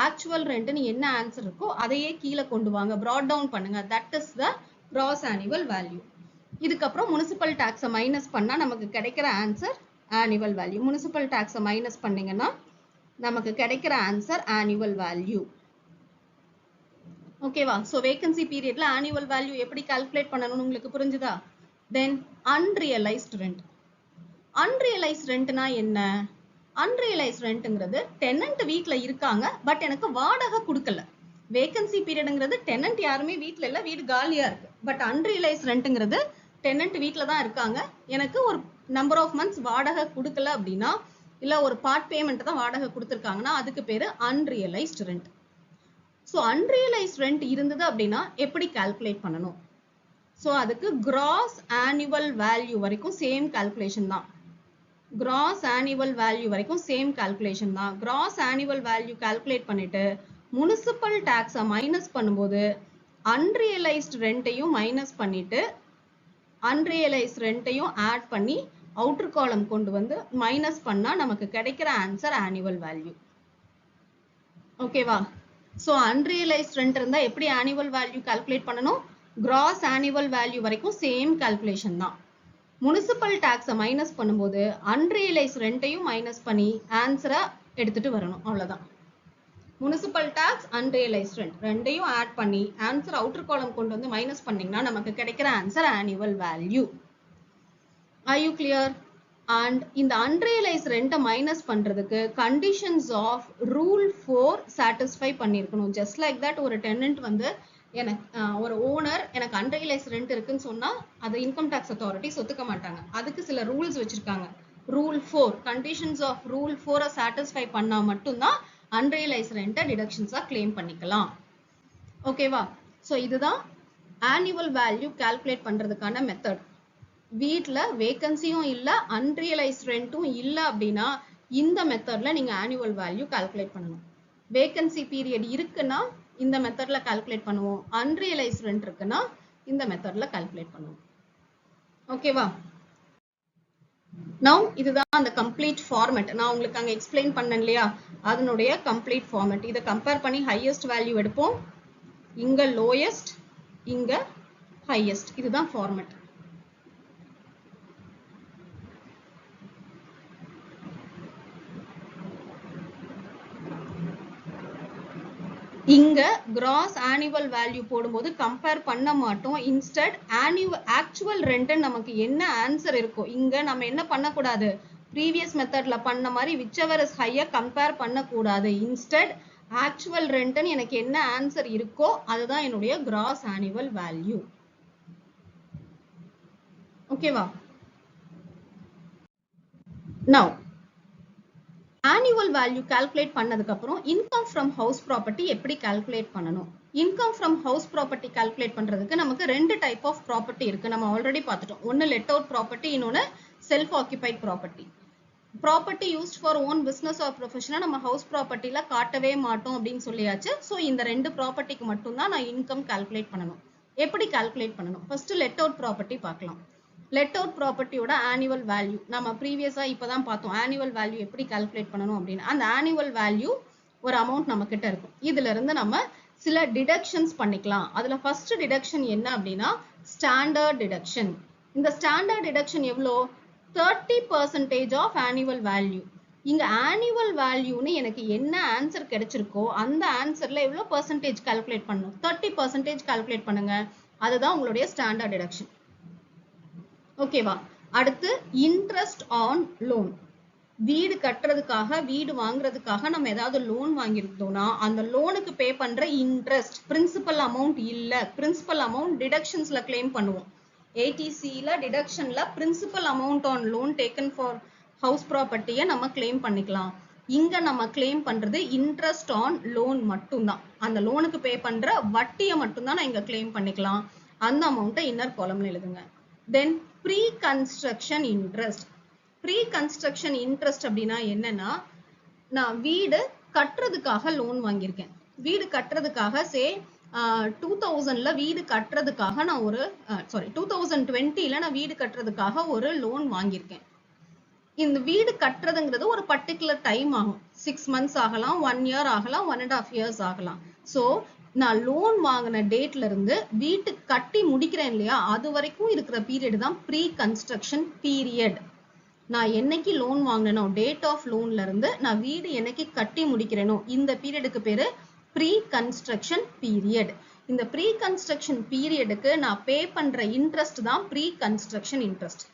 ஆக்சுவல் ரெண்ட்னு என்ன ஆன்சர் இருக்கோ அதையே கீழே கொண்டு வாங்க, ப்ராட் டவுன் பண்ணுங்க. That is the gross annual value. இதுக்கப்புறம் முனிசிபல் டாக்ஸை மைனஸ் பண்ணா நமக்கு கிடைக்கிற ஆன்சர் ஆனுவல் வேல்யூ. முனிசிபல் டாக்ஸை மைனஸ் பண்ணீங்கன்னா நமக்கு கிடைக்கிற ஆன்சர் ஆனுவல் வேல்யூ. ஓகேவா? ஸோ வேகன்சி பீரியட்ல ஆனுவல் வேல்யூ எப்படி கால்குலேட் பண்ணணும்னு உங்களுக்கு புரிஞ்சுதா? Then unrealised rent. அன்ரியலைஸ்ட் ரெண்ட்னா என்ன? அன்ரியலைஸ்ட் ரெண்ட்ங்கிறது டெனன்ட் வீட்ல இருக்காங்க பட் எனக்கு வாடகை கொடுக்கல. வேகன்சி பீரியட்ங்கிறது டெனன்ட் யாருமே வீட்ல இல்ல, வீடு காலியா இருக்கு. பட் அன்ரியலைஸ்ட் ரெண்ட்ங்கிறது டெனன்ட் வீட்ல தான் இருக்காங்க, எனக்கு ஒரு நம்பர் ஆஃப் மந்த்ஸ் வாடகை கொடுக்கல அப்படின்னா, இல்ல ஒரு பார்ட் பேமெண்ட் தான் வாடகை கொடுத்துருக்காங்கன்னா அதுக்கு பேரு unrealised rent. So unrealised rent இருந்தது அப்படின்னா எப்படி கால்குலேட் பண்ணணும்? ஸோ அதுக்கு கிராஸ் ஆனுவல் வேல்யூ வரைக்கும் சேம் கால்குலேஷன் தான். கிராஸ் ஆனுவல் வேல்யூ வரைக்கும் சேம் கால்குலேஷன் தான். கிராஸ் ஆனுவல் வேல்யூ கால்குலேட் பண்ணிட்டு முனிசிபல் டாக்ஸை மைனஸ் பண்ணும்போது அன்ரியலைஸ்ட் ரெண்ட்டையும் மைனஸ் பண்ணிட்டு அன்ரியலைஸ்ட் ரெண்ட்டையும் ஆட் பண்ணி அவுட்டர் காலம் கொண்டு வந்து மைனஸ் பண்ணா நமக்கு கிடைக்கிற ஆன்சர் ஆனுவல் வேல்யூ. ஓகேவா? ஸோ அன்ரியலைஸ்ட் ரெண்ட் இருந்தா எப்படி ஆனுவல் வேல்யூ கால்குலேட் பண்ணணும்? கிராஸ் ஆனுவல் வேல்யூ வரைக்கும் சேம் கால்குலேஷன் தான். முனிசிபல் டாக்ஸை மைனஸ் பண்ணும்போது அன்ரியலைஸ்ட் ரெண்ட்டையும் மைனஸ் பண்ணி ஆன்சரை எடுத்துட்டு வரணும். அவ்வளவுதான். முனிசிபல் டாக்ஸ், அன்ரியலைஸ்ட் ரெண்ட் ரெண்டையும் ஆட் பண்ணி ஆன்சர் அவுட்டர் காலம் கொண்டு வந்து மைனஸ் பண்ணீங்கன்னா நமக்கு கிடைக்கிற answer annual value. Are you clear? And இந்த அன்ரியலைஸ்ட் ரெண்ட்டை மைனஸ் பண்றதுக்கு கண்டிஷன்ஸ் ஆஃப் ரூல் 4 சாட்டிஸ்ஃபை பண்ணிருக்கணும். ஜஸ்ட் லைக் தட் ஒரு டெனன்ட் வந்து எனக்கு ஒரு ஓனர் எனக்கு அன்ரியலைஸ்ட் ரெண்ட் இருக்குன்னு சொன்னா அது இன்கம் டாக்ஸ் அத்தாரிட்டி ஒத்துக்க மாட்டாங்க. அதுக்கு சில ரூல்ஸ் வச்சிருக்காங்க. Rule 4 conditions of rule 4 satisfy பண்ணா மட்டும்தான் அன்ரியலைஸ்ட் ரெண்ட்டை டிடக்ஷன்ஸா கிளைம் பண்ணிக்கலாம். ஓகேவா? ஸோ இதுதான் ஆனுவல் வேல்யூ கால்குலேட் பண்றதுக்கான மெத்தட். வீட்ல வேகன்சியும் இல்ல, அன்ரியலைஸ்ட் ரெண்டும் இல்ல அப்படின்னா இந்த மெத்தட்ல நீங்க ஆனுவல் வேல்யூ கால்குலேட் பண்ணணும். வேகன்சி பீரியட் இருக்குன்னா இந்த மெத்தட்ல கால்குலேட் பண்ணுவோம். அன்ரியலைஸ்ட் ரெண்ட் இருக்குன்னா இந்த மெத்தட்ல கால்குலேட் பண்ணுவோம். ஓகேவா? Now இதுதான் அந்த கம்ப்ளீட் ஃபார்மேட். நான் உங்களுக்கு அங்க எக்ஸ்பிளைன் பண்ணேன் இல்லையா, அதனுடைய கம்ப்ளீட் ஃபார்மேட். இதை கம்பேர் பண்ணி ஹையஸ்ட் வேல்யூ எடுப்போம், இங்க லோயஸ்ட், இங்க ஹையஸ்ட். இதுதான் ஃபார்மேட். இங்க கிராஸ் ஆனுவல் வேல்யூ போடும்போது கம்பேர் பண்ண மாட்டோம். இன்ஸ்டெட் ஆக்சுவல் ரெண்ட் நமக்கு என்ன ஆன்சர் இருக்கோ, இங்க நம்ம என்ன பண்ணக்கூடாது, ப்ரீவியஸ் மெத்தட்ல பண்ண மாதிரி விச்செவர் இஸ் ஹையா கம்பேர் பண்ணக்கூடாது. இன்ஸ்டெட் ஆக்சுவல் ரெண்ட்னு எனக்கு என்ன ஆன்சர் இருக்கோ அதுதான் என்னுடைய கிராஸ் ஆனுவல் வேல்யூ. ஓகேவா? Now annual value calculate பண்ணதுக்கு அப்புறம் income from house property எப்படி calculate பண்ணணும்? income from house property calculate பண்றதுக்கு நமக்கு ரெண்டு டைப் ஆஃப் ப்ராப்பர்ட்டி இருக்கு. நம்ம ஆல்ரெடி பார்த்துட்டோம். ஒன்னு let out property, இன்னொன்னு self occupied property. Property used for own business or ப்ரொஃபஷனா நம்ம ஹவுஸ் ப்ராப்பர்ட்டில காட்டவே மாட்டோம் அப்படின்னு சொல்லியாச்சு. ஸோ இந்த ரெண்டு ப்ராப்பர்ட்டிக்கு மட்டும்தான் நான் இன்கம் கால்குலேட் பண்ணணும். எப்படி கால்குலேட் பண்ணணும்? ஃபர்ஸ்ட் லெட் அவுட் ப்ராப்பர்ட்டி பார்க்கலாம். லெட் அவுட் ப்ராப்பர்ட்டியோட ஆனுவல் வேல்யூ நம்ம ப்ரீவியஸா இப்பதான் பார்த்தோம். ஆனுவல் வேல்யூ எப்படி கால்குலேட் பண்ணணும் அப்படின்னு. அந்த ஆனுவல் வேல்யூ ஒரு அமௌண்ட் நம்ம கிட்ட இருக்கும். இதுல இருந்து நம்ம சில டிடக்ஷன்ஸ் பண்ணிக்கலாம். அதுல ஃபர்ஸ்ட் டிடக்ஷன் என்ன அப்படின்னா ஸ்டாண்டர்ட் டிடக்ஷன். இந்த ஸ்டாண்டர்ட் டிடக்ஷன் எவ்வளோ? 30% ஆஃப் ஆனுவல் வேல்யூ. இங்க ஆனுவல் வேல்யூன்னு எனக்கு என்ன ஆன்சர் கிடைச்சிருக்கோ அந்த ஆன்சர்ல எவ்வளவு பெர்சன்டேஜ் கால்குலேட் பண்ணணும்? 30% கால்குலேட் பண்ணுங்க. அதுதான் உங்களுடைய ஸ்டாண்டர்ட் டிடக்ஷன். ஓகேவா? அடுத்து இன்ட்ரெஸ்ட் ஆன் லோன். வீடு கட்டுறதுக்காக, வீடு வாங்குறதுக்காக நம்ம ஏதாவது லோன் வாங்கியிருந்தோம்னா அந்த லோனுக்கு பே பண்ற இன்ட்ரெஸ்ட், பிரின்சிபல் அமௌண்ட் இல்ல, பிரின்சிபல் அமௌண்ட் டிடக்ஷன்ஸ்ல கிளைம் பண்ணுவோம். ATCல டிடக்ஷன்ல principal amount on loan taken for house ப்ராப்பர்ட்டியை நம்ம கிளைம் பண்ணிக்கலாம். இங்க நம்ம கிளைம் பண்றது இன்ட்ரெஸ்ட் ஆன் லோன் மட்டும்தான். அந்த லோனுக்கு பே பண்ற வட்டியை மட்டும்தான் நான் இங்க கிளைம் பண்ணிக்கலாம். அந்த அமௌண்ட்டை இன்னர் காலம்ல எழுதுங்க. Then pre construction interest. Pre construction interest அப்படின்னா என்னன்னா, நான் வீடு கட்டுறதுக்காக லோன் வாங்கியிருக்கேன். வீடு கட்டுறதுக்காக சே 2000ல வீடு கட்டுறதுக்காக நான் ஒரு 2020ல நான் வீடு கட்டுறதுக்காக ஒரு லோன் வாங்கியிருக்கேன். இந்த வீடு கட்டுறதுங்கிறது ஒரு பர்டிகுலர் டைம் ஆகும். 6 months ஆகலாம், 1 year ஆகலாம், 1.5 years ஆகலாம். ஸோ நான் லோன் வாங்கின டேட்ல இருந்து வீட்டு கட்டி முடிக்கிறேன் இல்லையா, அது வரைக்கும் இருக்கிற பீரியட் தான் ப்ரீ கன்ஸ்ட்ரக்ஷன் பீரியட். நான் என்னைக்கு லோன் வாங்கினோ, டேட் ஆஃப் லோன்ல இருந்து நான் வீடு என்னைக்கு கட்டி முடிக்கிறேனோ இந்த பீரியடுக்கு பேரு ப்ரீ கன்ஸ்ட்ரக்ஷன் பீரியட். இந்த ப்ரீ கன்ஸ்ட்ரக்ஷன் பீரியடுக்கு நான் பே பண்ற இன்ட்ரெஸ்ட் தான் pre construction interest.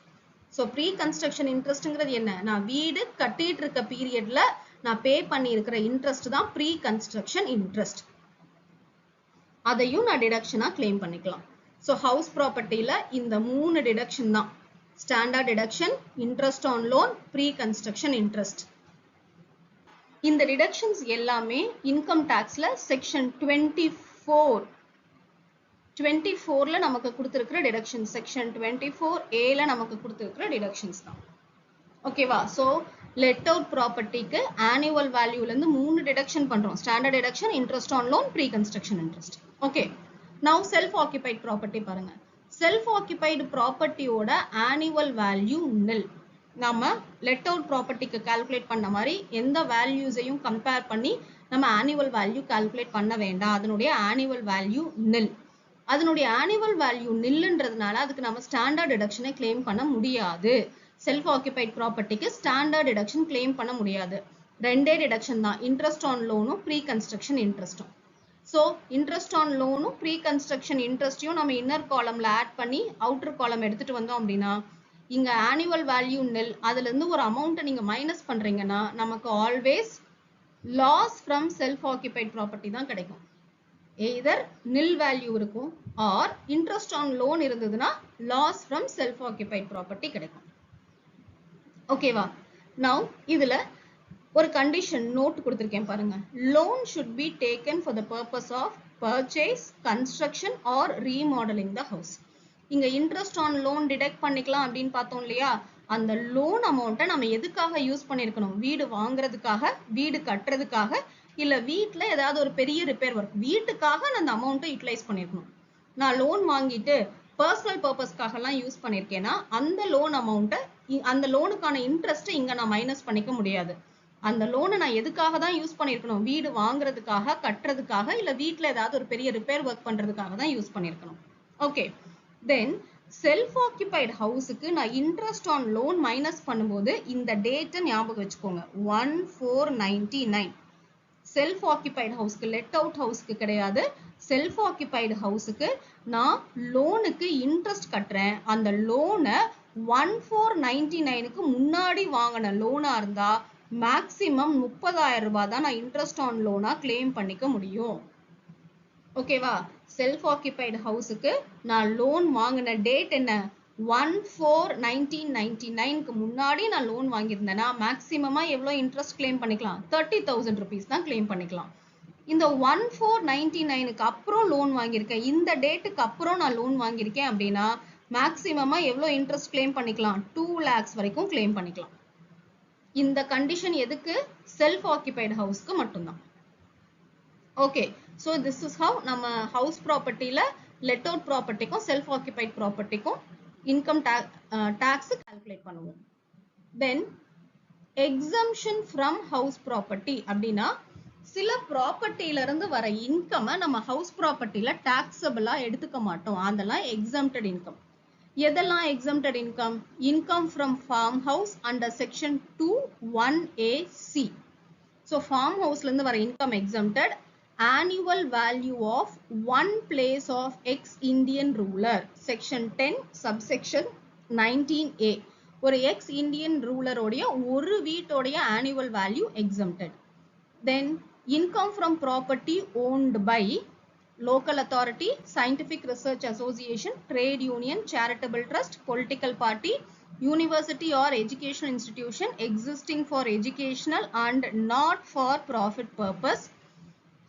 So pre construction இன்ட்ரெஸ்ட்ங்கிறது என்ன? நான் வீடு கட்டிட்டு இருக்க பீரியட்ல நான் பே பண்ணி இருக்கிற இன்ட்ரெஸ்ட் தான் ப்ரீ கன்ஸ்ட்ரக்ஷன் இன்ட்ரெஸ்ட். அதையும் நான் டிடக்ஷனா கிளைம் பண்ணிக்கலாம். ஸோ ஹவுஸ் ப்ராப்பர்ட்டியில இந்த 3 டிடக்ஷன் தான்: standard deduction, interest on loan, pre construction interest. இந்த டிடக்ஷன்ஸ் எல்லாமே இன்கம் டாக்ஸ்ல செக்ஷன் 24ல நமக்கு கொடுத்திருக்கிற டிடக்ஷன். செக்ஷன் 24A நமக்கு கொடுத்திருக்கிற டிடக்ஷன்ஸ் தான். ஓகேவா? சோ லெட் அவுட் ப்ராப்பர்ட்டிக்கு ஆனுவல் வேல்யூல இருந்து 3 டிடக்ஷன் பண்றோம். Standard deduction, interest on loan, pre construction interest. Okay, now self occupied property பாருங்க. செல்ஃப் ஆக்கியபைடு ப்ராப்பர்ட்டியோட ஆனுவல் வேல்யூ nil. நாம லெட் அவுட் ப்ராப்பர்ட்டிக்கு கால்குலேட் பண்ண மாதிரி எந்த வேல்யூஸையும் கம்பேர் பண்ணி நம்ம ஆனுவல் வேல்யூ கால்குலேட் பண்ண வேண்டாம். அதனுடைய ஆனுவல் வேல்யூ nil. அதனுடைய ஆனுவல் வேல்யூ நில்ன்றதுனால அதுக்கு நம்ம ஸ்டாண்டர்ட் டிடக்ஷனை கிளைம் பண்ண முடியாது. செல்ஃப் ஆக்கியபைட் ப்ராப்பர்ட்டிக்கு ஸ்டாண்டர்ட் டிடக்ஷன் கிளைம் பண்ண முடியாது. ரெண்டே டிடக்ஷன் தான், இன்ட்ரெஸ்ட் ஆன் லோனும் ப்ரீ கன்ஸ்ட்ரக்ஷன் இன்ட்ரெஸ்டும். ஸோ இன்ட்ரெஸ்ட் ஆன் லோனும் ப்ரீ கன்ஸ்ட்ரக்ஷன் இன்ட்ரெஸ்டையும் நம்ம இன்னர் காலம்ல ஆட் பண்ணி அவுட்டர் காலம் எடுத்துட்டு வந்தோம் அப்படின்னா இங்க ஆனுவல் வேல்யூ nil, அதுல இருந்து ஒரு அமௌண்ட்டை நீங்க மைனஸ் பண்றீங்கன்னா நமக்கு always loss from self occupied property தான் கிடைக்கும். எய்தர் nil வேல்யூ இருக்கும் ஆர் இன்ட்ரெஸ்ட் ஆன் லோன் இருந்ததுன்னா loss from self occupied property கிடைக்கும். ஓகேவா? நவ் இதுல ஒரு கண்டிஷன் நோட் கொடுத்திருக்கேன் பாருங்க. Loan should be taken for the purpose of purchase, construction or remodeling the house. இங்க இன்ட்ரெஸ்ட் ஆன் லோன் டிடெக்ட் பண்ணிக்கலாம் அப்படின்னு பார்த்தோம் இல்லையா? அந்த லோன் அமௌண்ட்டை நம்ம எதுக்காக யூஸ் பண்ணிருக்கணும்? வீடு வாங்குறதுக்காக, வீடு கட்டுறதுக்காக, இல்ல வீட்டுல ஏதாவது ஒரு பெரிய ரிப்பேர் ஒர்க், வீட்டுக்காக அந்த அமௌண்ட்டை யூட்டிலைஸ் பண்ணிருக்கணும். நான் லோன் வாங்கிட்டு பர்சனல் பர்பஸ்க்காக எல்லாம் யூஸ் பண்ணிருக்கேன்னா அந்த லோன் அமௌண்ட்டை, அந்த லோனுக்கான இன்ட்ரெஸ்ட் இங்க நான் மைனஸ் பண்ணிக்க முடியாது. அந்த லோனை நான் எதுக்காக தான் யூஸ் பண்ணிருக்கணும்? வீடு வாங்குறதுக்காக, கட்டுறதுக்காக, இல்ல வீட்டுல ஏதாவது ஒரு பெரிய ரிப்பேர் ஒர்க் பண்றதுக்காக தான் யூஸ் பண்ணிருக்கணும். ஓகே, தென் செல்ஃப் ஆக்கியபைட் ஹவுஸுக்கு நான் இன்ட்ரெஸ்ட் ஆன் லோன் மைனஸ் பண்ணும்போது இந்த டேட்டை ஞாபகம் வச்சுக்கோங்க. 1499 செல்ஃப் ஆக்கியபைட் ஹவுஸ்க்கு, லெட் அவுட் ஹவுஸ்க்கு கிடையாது. செல்ஃப் ஆக்கியபைடு ஹவுஸுக்கு நான் லோனுக்கு இன்ட்ரெஸ்ட் கட்டுறேன். அந்த லோனை 1499க்கு முன்னாடி வாங்கின லோனா இருந்தா மேக்சிமம் 30,000 ரூபாய் தான் நான் இன்ட்ரெஸ்ட் ஆன் லோனா கிளைம் பண்ணிக்க முடியும். ஓகேவா? செல்ஃப் ஆக்கியபைடு ஹவுஸுக்கு நான் லோன் வாங்கின டேட் என்ன? 14/1999க்கு முன்னாடி நான் லோன் வாங்கியிருந்தேன்னா மேக்சிமமா எவ்வளவு இன்ட்ரெஸ்ட் கிளைம் பண்ணிக்கலாம்? 30,000 rupees தான் கிளைம் பண்ணிக்கலாம். இந்த 1499க்கு அப்புறம் லோன் வாங்கியிருக்கேன், இந்த டேட்டுக்கு அப்புறம் நான் லோன் வாங்கியிருக்கேன் அப்படின்னா மேக்சிமமா எவ்வளவு இன்ட்ரெஸ்ட் கிளைம் பண்ணிக்கலாம்? 2 lakhs வரைக்கும் கிளைம் பண்ணிக்கலாம். இந்த கண்டிஷன் எதுக்கு? செல்ஃப் ஆக்கியபைடு ஹவுஸ்க்கு மட்டும்தான். Okay, so this is how நம்ம ஹவுஸ் ப்ராப்பர்ட்டியில லெட் அவுட் ப்ராப்பர்ட்டிக்கும் செல்ஃப் ஆக்கியபைட் ப்ராப்பர்ட்டிக்கும் இன்கம் டாக்ஸ் கால்குலேட் பண்ணுவோம். Then exemption from house property அப்படின்னா சில ப்ராப்பர்ட்டியில இருந்து வர இன்கம் நம்ம ஹவுஸ் ப்ராப்பர்ட்டியில டாக்ஸபிளா எடுத்துக்க மாட்டோம். அதெல்லாம் எக்ஸம்டட் இன்கம். எதெல்லாம் exempted income? Income from farm house under section 2(1)(a)(c). So farm ஹவுஸ்ல இருந்து வர income exempted. annual value of one place of ex-Indian ruler, section 10 subsection 19A. ஒரு ex-Indian ruler உடைய ஒரு வீட்டோடைய annual value exempted. Then income from property owned by local authority, scientific research association, trade union, charitable trust, political party, university or educational institution existing for educational and not for profit purpose,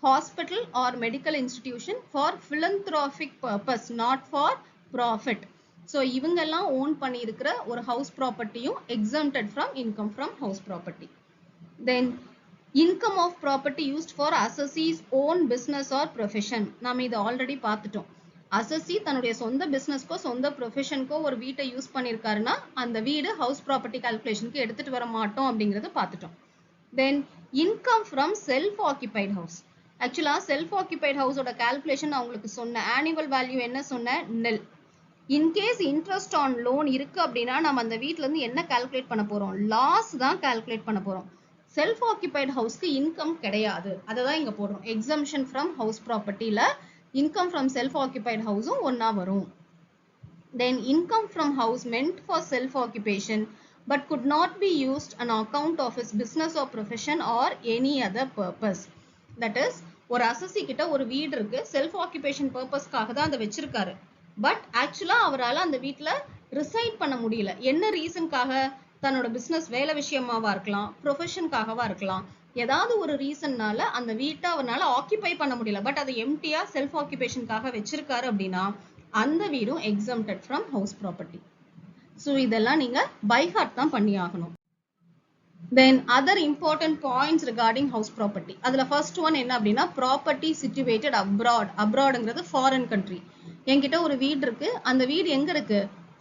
hospital or medical institution for philanthropic purpose, not for profit. So இவங்கெல்லாம் own பண்ணியிருக்கிற ஒரு house propertyயும் exempted from income from house property. Then income of property used for assessee's own business or profession. நாம இது already பார்த்துட்டோம். அசசி தன்னுடைய சொந்த பிசினஸ்க்கோ சொந்த ப்ரொஃபஷனுக்கோ ஒரு வீட்டை யூஸ் பண்ணியிருக்காருன்னா அந்த வீடு ஹவுஸ் ப்ராப்பர்ட்டி கால்குலேஷனுக்கு எடுத்துட்டு வர மாட்டோம் அப்படிங்கறத பார்த்துட்டோம். Then income from self occupied house. ஆக்சுவலா செல்ஃப் ஆக்கியபைட் ஹவுஸோட கால்குலேஷன் நான் உங்களுக்கு சொன்ன ஆனுவல் வேல்யூ என்ன சொன்னேன்? நெல். இன்கேஸ் இன்ட்ரெஸ்ட் ஆன் லோன் இருக்கு அப்படின்னா நம்ம அந்த வீட்ல இருந்து என்ன கால்குலேட் பண்ண போறோம்? லாஸ் தான் கால்குலேட் பண்ண போறோம். செல்ஃப் ஆக்கியபைட் ஹவுஸ்க்கு இன்கம் கிடையாது, அதை தான் இங்க போடுறோம். எக்ஸம்ஷன் ஃப்ரம் ஹவுஸ் ப்ராப்பர்ட்டியில இன்கம் ஃப்ரம் செல்ஃப் ஆக்கியபைட் ஹவுஸும் ஒன்னா வரும். Then income from house meant for self occupation but could not be used on account of his business or profession or any other purpose. That is, ஒரு அசசி கிட்ட ஒரு வீடு இருக்கு, self occupation பர்பஸ்க்காக தான் அதை வச்சிருக்காரு. பட் ஆக்சுவலா அவரால் அந்த வீட்டுல ரிசைட் பண்ண முடியல. என்ன ரீசனுக்காக? தன்னோட பிசினஸ் வேலை விஷயமாவா இருக்கலாம், ப்ரொஃபஷனுக்காகவா இருக்கலாம். ஏதாவது ஒரு ரீசன்னால அந்த வீட்டை அவரால் ஆக்கியபை பண்ண முடியல. பட் அதை எம்டியா செல்ஃப் ஆக்கியபேஷனுக்காக வச்சிருக்காரு அப்படின்னா அந்த வீடும் exempted from house property. So இதெல்லாம் நீங்க பை ஹார்ட் தான் பண்ணி ஆகணும். Then other important points regarding house property. அதுல first one என்ன அப்படின்னா property situated abroad. abroadங்கிறது foreign country. என்கிட்ட ஒரு வீடு இருக்கு, அந்த வீடு எங்க இருக்கு?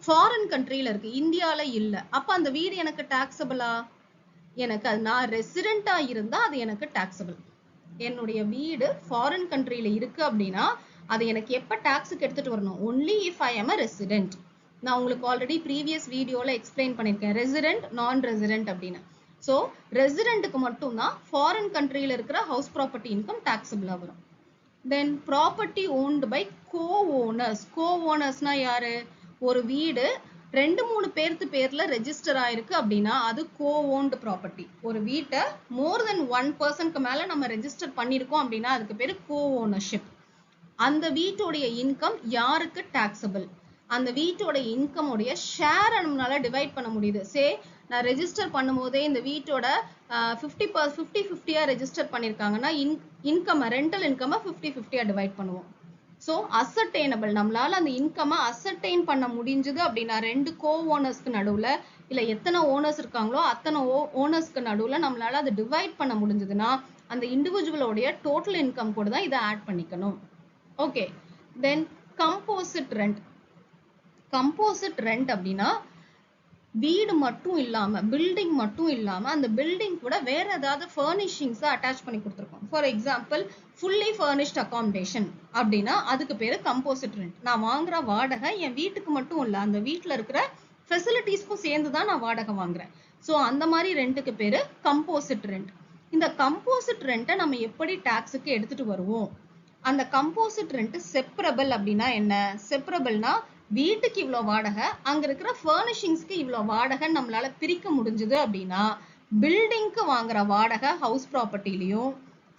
foreign countryல இருக்கு, இந்தியால இல்ல. அப்ப அந்த வீடு எனக்கு taxable-ஆ? எனக்கு அது நான் ரெசிடென்ட்டா இருந்தா அது எனக்கு taxable. என்னுடைய வீடு foreign countryல இருக்கு அப்படின்னா அது எனக்கு எப்ப டாக்ஸுக்கு எடுத்துட்டு வரணும்? only if I am a resident. நான் உங்களுக்கு ஆல்ரெடி ப்ரீவியஸ் வீடியோல எக்ஸ்பிளைன் பண்ணிருக்கேன் ரெசிடென்ட் நான் ரெசிடென்ட் அப்படின்னு. ஸோ ரெசிடென்ட்டுக்கு மட்டும்தான் ஃபாரின் கண்ட்ரியில இருக்கிற ஹவுஸ் ப்ராப்பர்ட்டி இன்கம் டாக்ஸபிளா வரும். Then property owned by co owners. Co ஓனர்ஸ்னா யாரு? ஒரு வீடு 2-3 பேர்ல ரெஜிஸ்டர் ஆயிருக்கு அப்படின்னா அது கோ ஓன்டு ப்ராப்பர்ட்டி. ஒரு வீட்டை மோர் தென் 1 பர்சனுக்கு மேல நம்ம ரெஜிஸ்டர் பண்ணிருக்கோம் அப்படின்னா அதுக்கு பேரு கோ ஓனர்ஷிப். அந்த வீட்டோடைய இன்கம் யாருக்கு டாக்ஸபிள்? அந்த வீட்டோட இன்கம் உடைய ஷேர் நம்மளால டிவைட் பண்ண முடியுது. சே நான் ரெஜிஸ்டர் பண்ணும்போதே இந்த வீட்டோட 50-50 ரெஜிஸ்டர் பண்ணியிருக்காங்கன்னா இன்கம் ரெண்டல் இன்கம் 50-50 டிவைட் பண்ணுவோம். ஸோ அசர்டைனபிள் நம்மளால அந்த இன்கம் அசர்டைன் பண்ண முடிஞ்சது அப்படின்னா ரெண்டு கோ ஓனர்ஸ்க்கு நடுவில் இல்லை எத்தனை ஓனர்ஸ் இருக்காங்களோ அத்தனை ஓனர்ஸ்க்கு நடுவில் நம்மளால அதை டிவைட் பண்ண முடிஞ்சதுன்னா அந்த இண்டிவிஜுவலோடைய டோட்டல் இன்கம் கூட தான் இதை ஆட் பண்ணிக்கணும். ஓகே, தென் கம்போசிட் ரெண்ட். கம்போசிட் ரெண்ட் அப்படின்னா வீடு மட்டும் இல்லாம பில்டிங் மட்டும் இல்லாம அந்த பில்டிங் கூட வேற ஏதாவது ஃபர்னிஷிங்ஸ் அட்டாச் பண்ணி கொடுத்துருக்கோம். For example fully furnished accommodation அப்படின்னா அதுக்கு பேரு கம்போசிட் ரெண்ட். நான் வாங்குற வாடகை என் வீட்டுக்கு மட்டும் இல்லை, அந்த வீட்டில் இருக்கிற ஃபெசிலிட்டிஸ்க்கும் சேர்ந்து தான் நான் வாடகை வாங்குறேன். ஸோ அந்த மாதிரி ரெண்ட்டுக்கு பேரு கம்போசிட் ரெண்ட். இந்த கம்போசிட் ரெண்ட்டை நம்ம எப்படி டாக்ஸுக்கு எடுத்துட்டு வருவோம்? அந்த கம்போசிட் ரெண்ட் செப்பரபிள் அப்படின்னா என்ன? செப்பரபிள்னா வீட்டுக்கு இவ்வளோ வாடகை, அங்க இருக்கிற ஃபர்னிஷிங்ஸ்க்கு இவ்வளோ வாடகை நம்மளால பிரிக்க முடிஞ்சது அப்படின்னா பில்டிங்க்கு வாங்குற வாடகை ஹவுஸ் ப்ராப்பர்ட்டிலையும்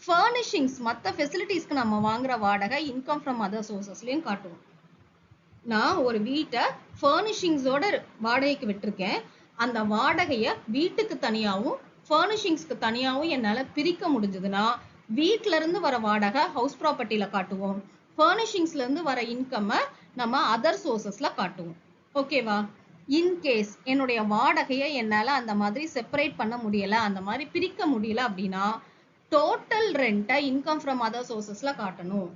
ஃபர்னிஷிங்ஸ் மற்ற ஃபெசிலிட்டிஸ்க்கு நம்ம வாங்குற வாடகை இன்கம் ஃப்ரம் அதர் சோர்சஸ்லையும் காட்டுவோம். நான் ஒரு வீட்டை ஃபர்னிஷிங்ஸோட வாடகைக்கு விட்டுருக்கேன், அந்த வாடகையை வீட்டுக்கு தனியாகவும் ஃபர்னிஷிங்ஸ்க்கு தனியாகவும் என்னால் பிரிக்க முடிஞ்சதுன்னா வீட்டில இருந்து வர வாடகை ஹவுஸ் ப்ராப்பர்ட்டியில காட்டுவோம், ஃபர்னிஷிங்ஸ்ல இருந்து வர இன்கம் நம்ம அதர் சோர்சஸ்ல காட்டுவோம். ஓகேவா? இன்கேஸ் என்னுடைய வாடகையை என்னால அந்த மாதிரி செப்பரேட் பண்ண முடியல, அந்த மாதிரி பிரிக்க முடியல அப்படின்னா டோட்டல் ரெண்ட்டை இன்கம் ஃப்ரம் அதர் சோர்சஸ்ல காட்டணும்.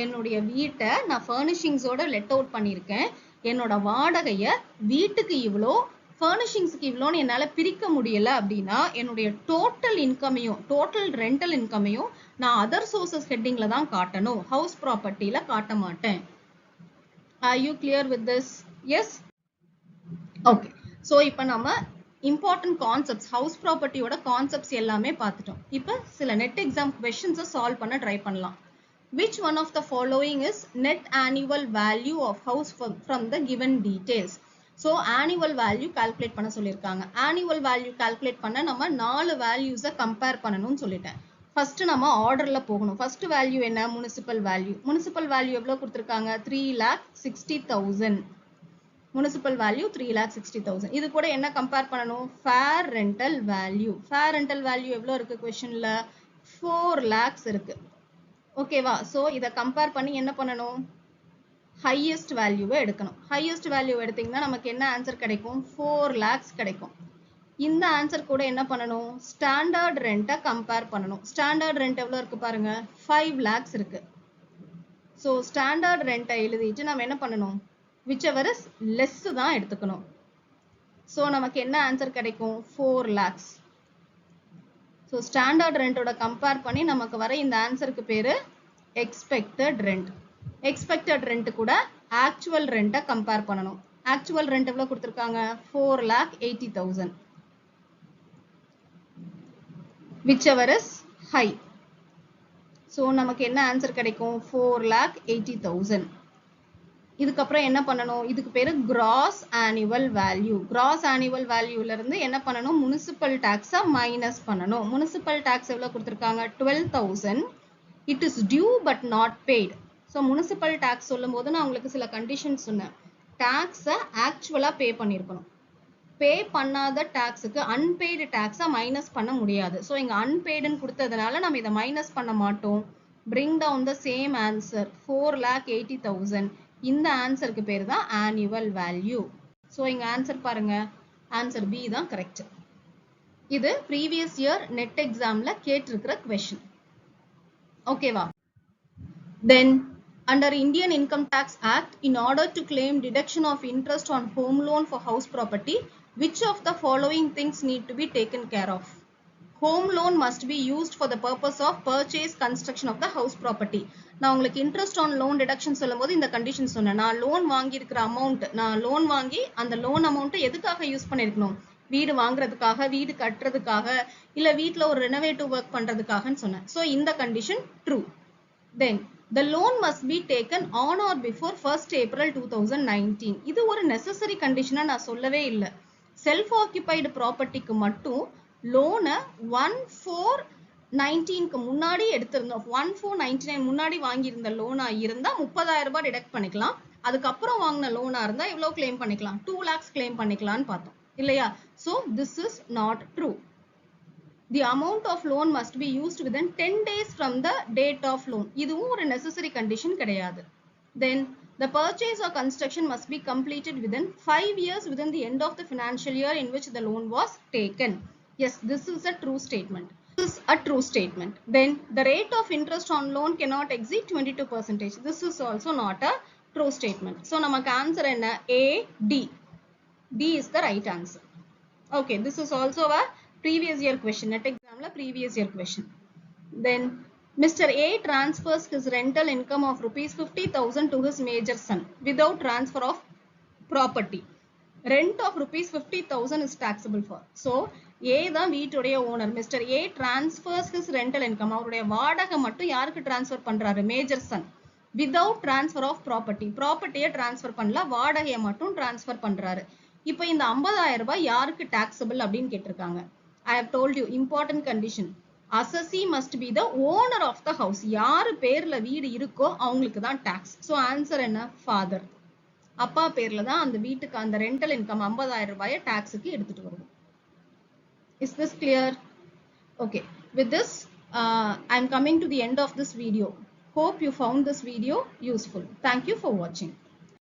என்னுடைய வீட்டை நான் ஃபர்னிஷிங்ஸோட லெட் அவுட் பண்ணியிருக்கேன், என்னோட வாடகையை வீட்டுக்கு இவ்வளோ ஃபர்னிஷிங்ஸ்க்கு இவ்வளோன்னு என்னால் பிரிக்க முடியல அப்படின்னா என்னுடைய டோட்டல் இன்கமையும் டோட்டல் ரெண்டல் இன்கமையும் நான் அதர் சோர்சஸ் ஹெட்டிங்ல தான் காட்டணும், ஹவுஸ் ப்ராப்பர்ட்டியில காட்ட மாட்டேன். Are you clear with this? Yes? Okay. So இப்போ நம்ம important concepts house property ஓட concepts எல்லாமே பார்த்துட்டோம். இப்போ சில net exam questions solve பண்ண ட்ரை பண்ணலாம். Which one of the following is net annual value of house from the given details? So annual value calculate பண்ண சொல்லியிருக்காங்க. Annual value calculate பண்ண நம்ம 4 values compare பண்ணணும்னு சொல்லிட்டேன். ஃபர்ஸ்ட் நம்ம ஆர்டர்ல போகணும். ஃபர்ஸ்ட் வேல்யூ என்ன? Municipal value. முனிசிபல் வேல்யூ எவ்வளவு கொடுத்திருக்காங்க? 3,60,000. Municipal value 3,60,000. இது கூட என்ன கம்பேர் பண்ணணும்? Fair rental value. Fair rental value எவ்வளவு இருக்கு क्वेश्चनல? 4 lakhs இருக்கு. ஓகேவா? சோ இத கம்பேர் பண்ணி என்ன பண்ணணும்? ஹையஸ்ட் வேல்யூவை எடுக்கணும். ஹையஸ்ட் வேல்யூ எடுத்தீங்கன்னா நமக்கு என்ன ஆன்சர் கிடைக்கும்? 4 lakhs கிடைக்கும். இந்த ஆன்சர் கூட என்ன பண்ணணும்? ஸ்டாண்டர்ட் ரெண்ட்டை கம்பேர் பண்ணணும். ஸ்டாண்டர்ட் ரெண்ட் எவ்வளவு இருக்கு பாருங்க, 5 lakhs இருக்கு. ஸோ ஸ்டாண்டர்ட் ரெண்ட்டை எழுதிட்டு நம்ம என்ன பண்ணணும்? whichever is less தான் எடுத்துக்கணும். ஸோ நமக்கு என்ன ஆன்சர் கிடைக்கும்? 4 lakhs. ஸோ ஸ்டாண்டர்ட் ரெண்டோட கம்பேர் பண்ணி நமக்கு வர இந்த ஆன்சருக்கு பேரு எக்ஸ்பெக்டட் ரெண்ட். எக்ஸ்பெக்டட் ரெண்ட் கூட ஆக்சுவல் ரெண்ட்டை கம்பேர் பண்ணணும். ஆக்சுவல் ரெண்ட் எவ்வளவு கொடுத்திருக்காங்க? 4,80,000. whichever is high. so நமக்கு என்ன ஆன்சர் கிடைக்கும்? 4,80,000. இதுக்கப்புறம் என்ன பண்ணணும்? இதுக்கு பேரு gross annual value. gross annual valueல இருந்து என்ன பண்ணணும்? municipal tax மைனஸ் பண்ணணும். municipal tax எவ்வளவு கொடுத்திருக்காங்க? 12,000. it is due but not paid. so municipal tax சொல்லும் போது நான் உங்களுக்கு சில கண்டிஷன்ஸ் சொன்னேன். டாக்ஸை ஆக்சுவலா பே பண்ணியிருக்கணும். பே பண்ணாத டாக்ஸுக்கு அன்பெய்டு டாக்ஸை மைனஸ் பண்ண முடியாது. ஸோ இங்கே அன்பெய்டுன்னு கொடுத்ததுனால நம்ம இதை மைனஸ் பண்ண மாட்டோம். Bring down the same answer 4,80,000. இந்த ஆன்சருக்கு பேர் தான் ஆனுவல் வேல்யூ. ஸோ இங்கே ஆன்சர் பாருங்க, ஆன்சர் பி தான் கரெக்ட். இது ப்ரீவியஸ் இயர் நெட் எக்ஸாம்ல கேட்டிருக்கிற கொஸ்டின். ஓகேவா? தென் under Indian Income Tax Act, in order to claim deduction of interest on home loan for house property, which of the following things need to be taken care of? Home loan must be used for the purpose of purchase construction of the house property. நான் உங்களுக்கு interest on loan deduction சொல்லும்போது இந்த condition சொன்னேன். நான் loan வாங்கி இருக்கிற amount, நான் loan வாங்கி அந்த லோன் அமௌண்ட்டை எதுக்காக யூஸ் பண்ணிருக்கணும்? வீடு வாங்குறதுக்காக, வீடு கட்டுறதுக்காக, இல்ல வீட்ல ஒரு ரெனோவேட்டிவ் ஒர்க் பண்றதுக்காகன்னு சொன்னேன். ஸோ இந்த condition true. Then the loan must be taken on or before 1st April 2019. இது ஒரு necessary condition நான் சொல்லவே இல்லை. செல்ஃப் ஆக்கியபைடு ப்ராப்பர்ட்டிக்கு மட்டும் லோனை 1/4/19 முன்னாடி எடுத்திருந்தோம். 1/4/99 முன்னாடி வாங்கியிருந்த லோனா இருந்தா 30,000 ரூபாய் டிடக்ட் பண்ணிக்கலாம். அதுக்கப்புறம் வாங்கின லோனா இருந்தா எவ்வளவு கிளைம் பண்ணிக்கலாம்? 2 lakhs கிளைம் பண்ணிக்கலாம்னு பார்த்தோம். இல்லையா? So this is not true. The amount of loan must be used within 10 days from the date of loan. இதுவும் ஒரு necessary condition கிடையாது. Then the purchase or construction must be completed within 5 years within the end of the financial year in which the loan was taken. Yes, this is a true statement. This is a true statement. Then the rate of interest on loan cannot exceed 22%. This is also not a true statement. So நமக்கு answer என்ன? A, D. D is the right answer. Okay, this is also a previous year question. Net exam la previous year question. Then Mr. A transfers his rental income of rupees 50,000 to his major son without transfer of property. Rent of rupees 50,000 is taxable for. So A தான் வீட்டுடைய owner. Mr. A transfers his rental income. அவருடைய வாடகை மட்டும் யாருக்கு transfer பண்றாரு? Major son. Without transfer of property. Property-ய transfer பண்ணல, வாடகையை மட்டும் transfer பண்றாரு. இப்போ இந்த 50,000 ரூபாய் யாருக்கு taxable அப்படின்னு கேட்டிருக்காங்க. I have told you important condition. Assessee must be the owner of the house. யாரு பேர்ல வீடு இருக்கோ அவங்களுக்கு தான் tax. So answer என்ன? Father. அப்பா பேர்ல தான் அந்த வீட்டுக்கு அந்த rental income 50,000 ரூபாயை taxக்கு எடுத்துட்டு வருவோம். Is this clear? Okay. With this, I am coming to the end of this video. Hope you found this video useful. Thank you for watching.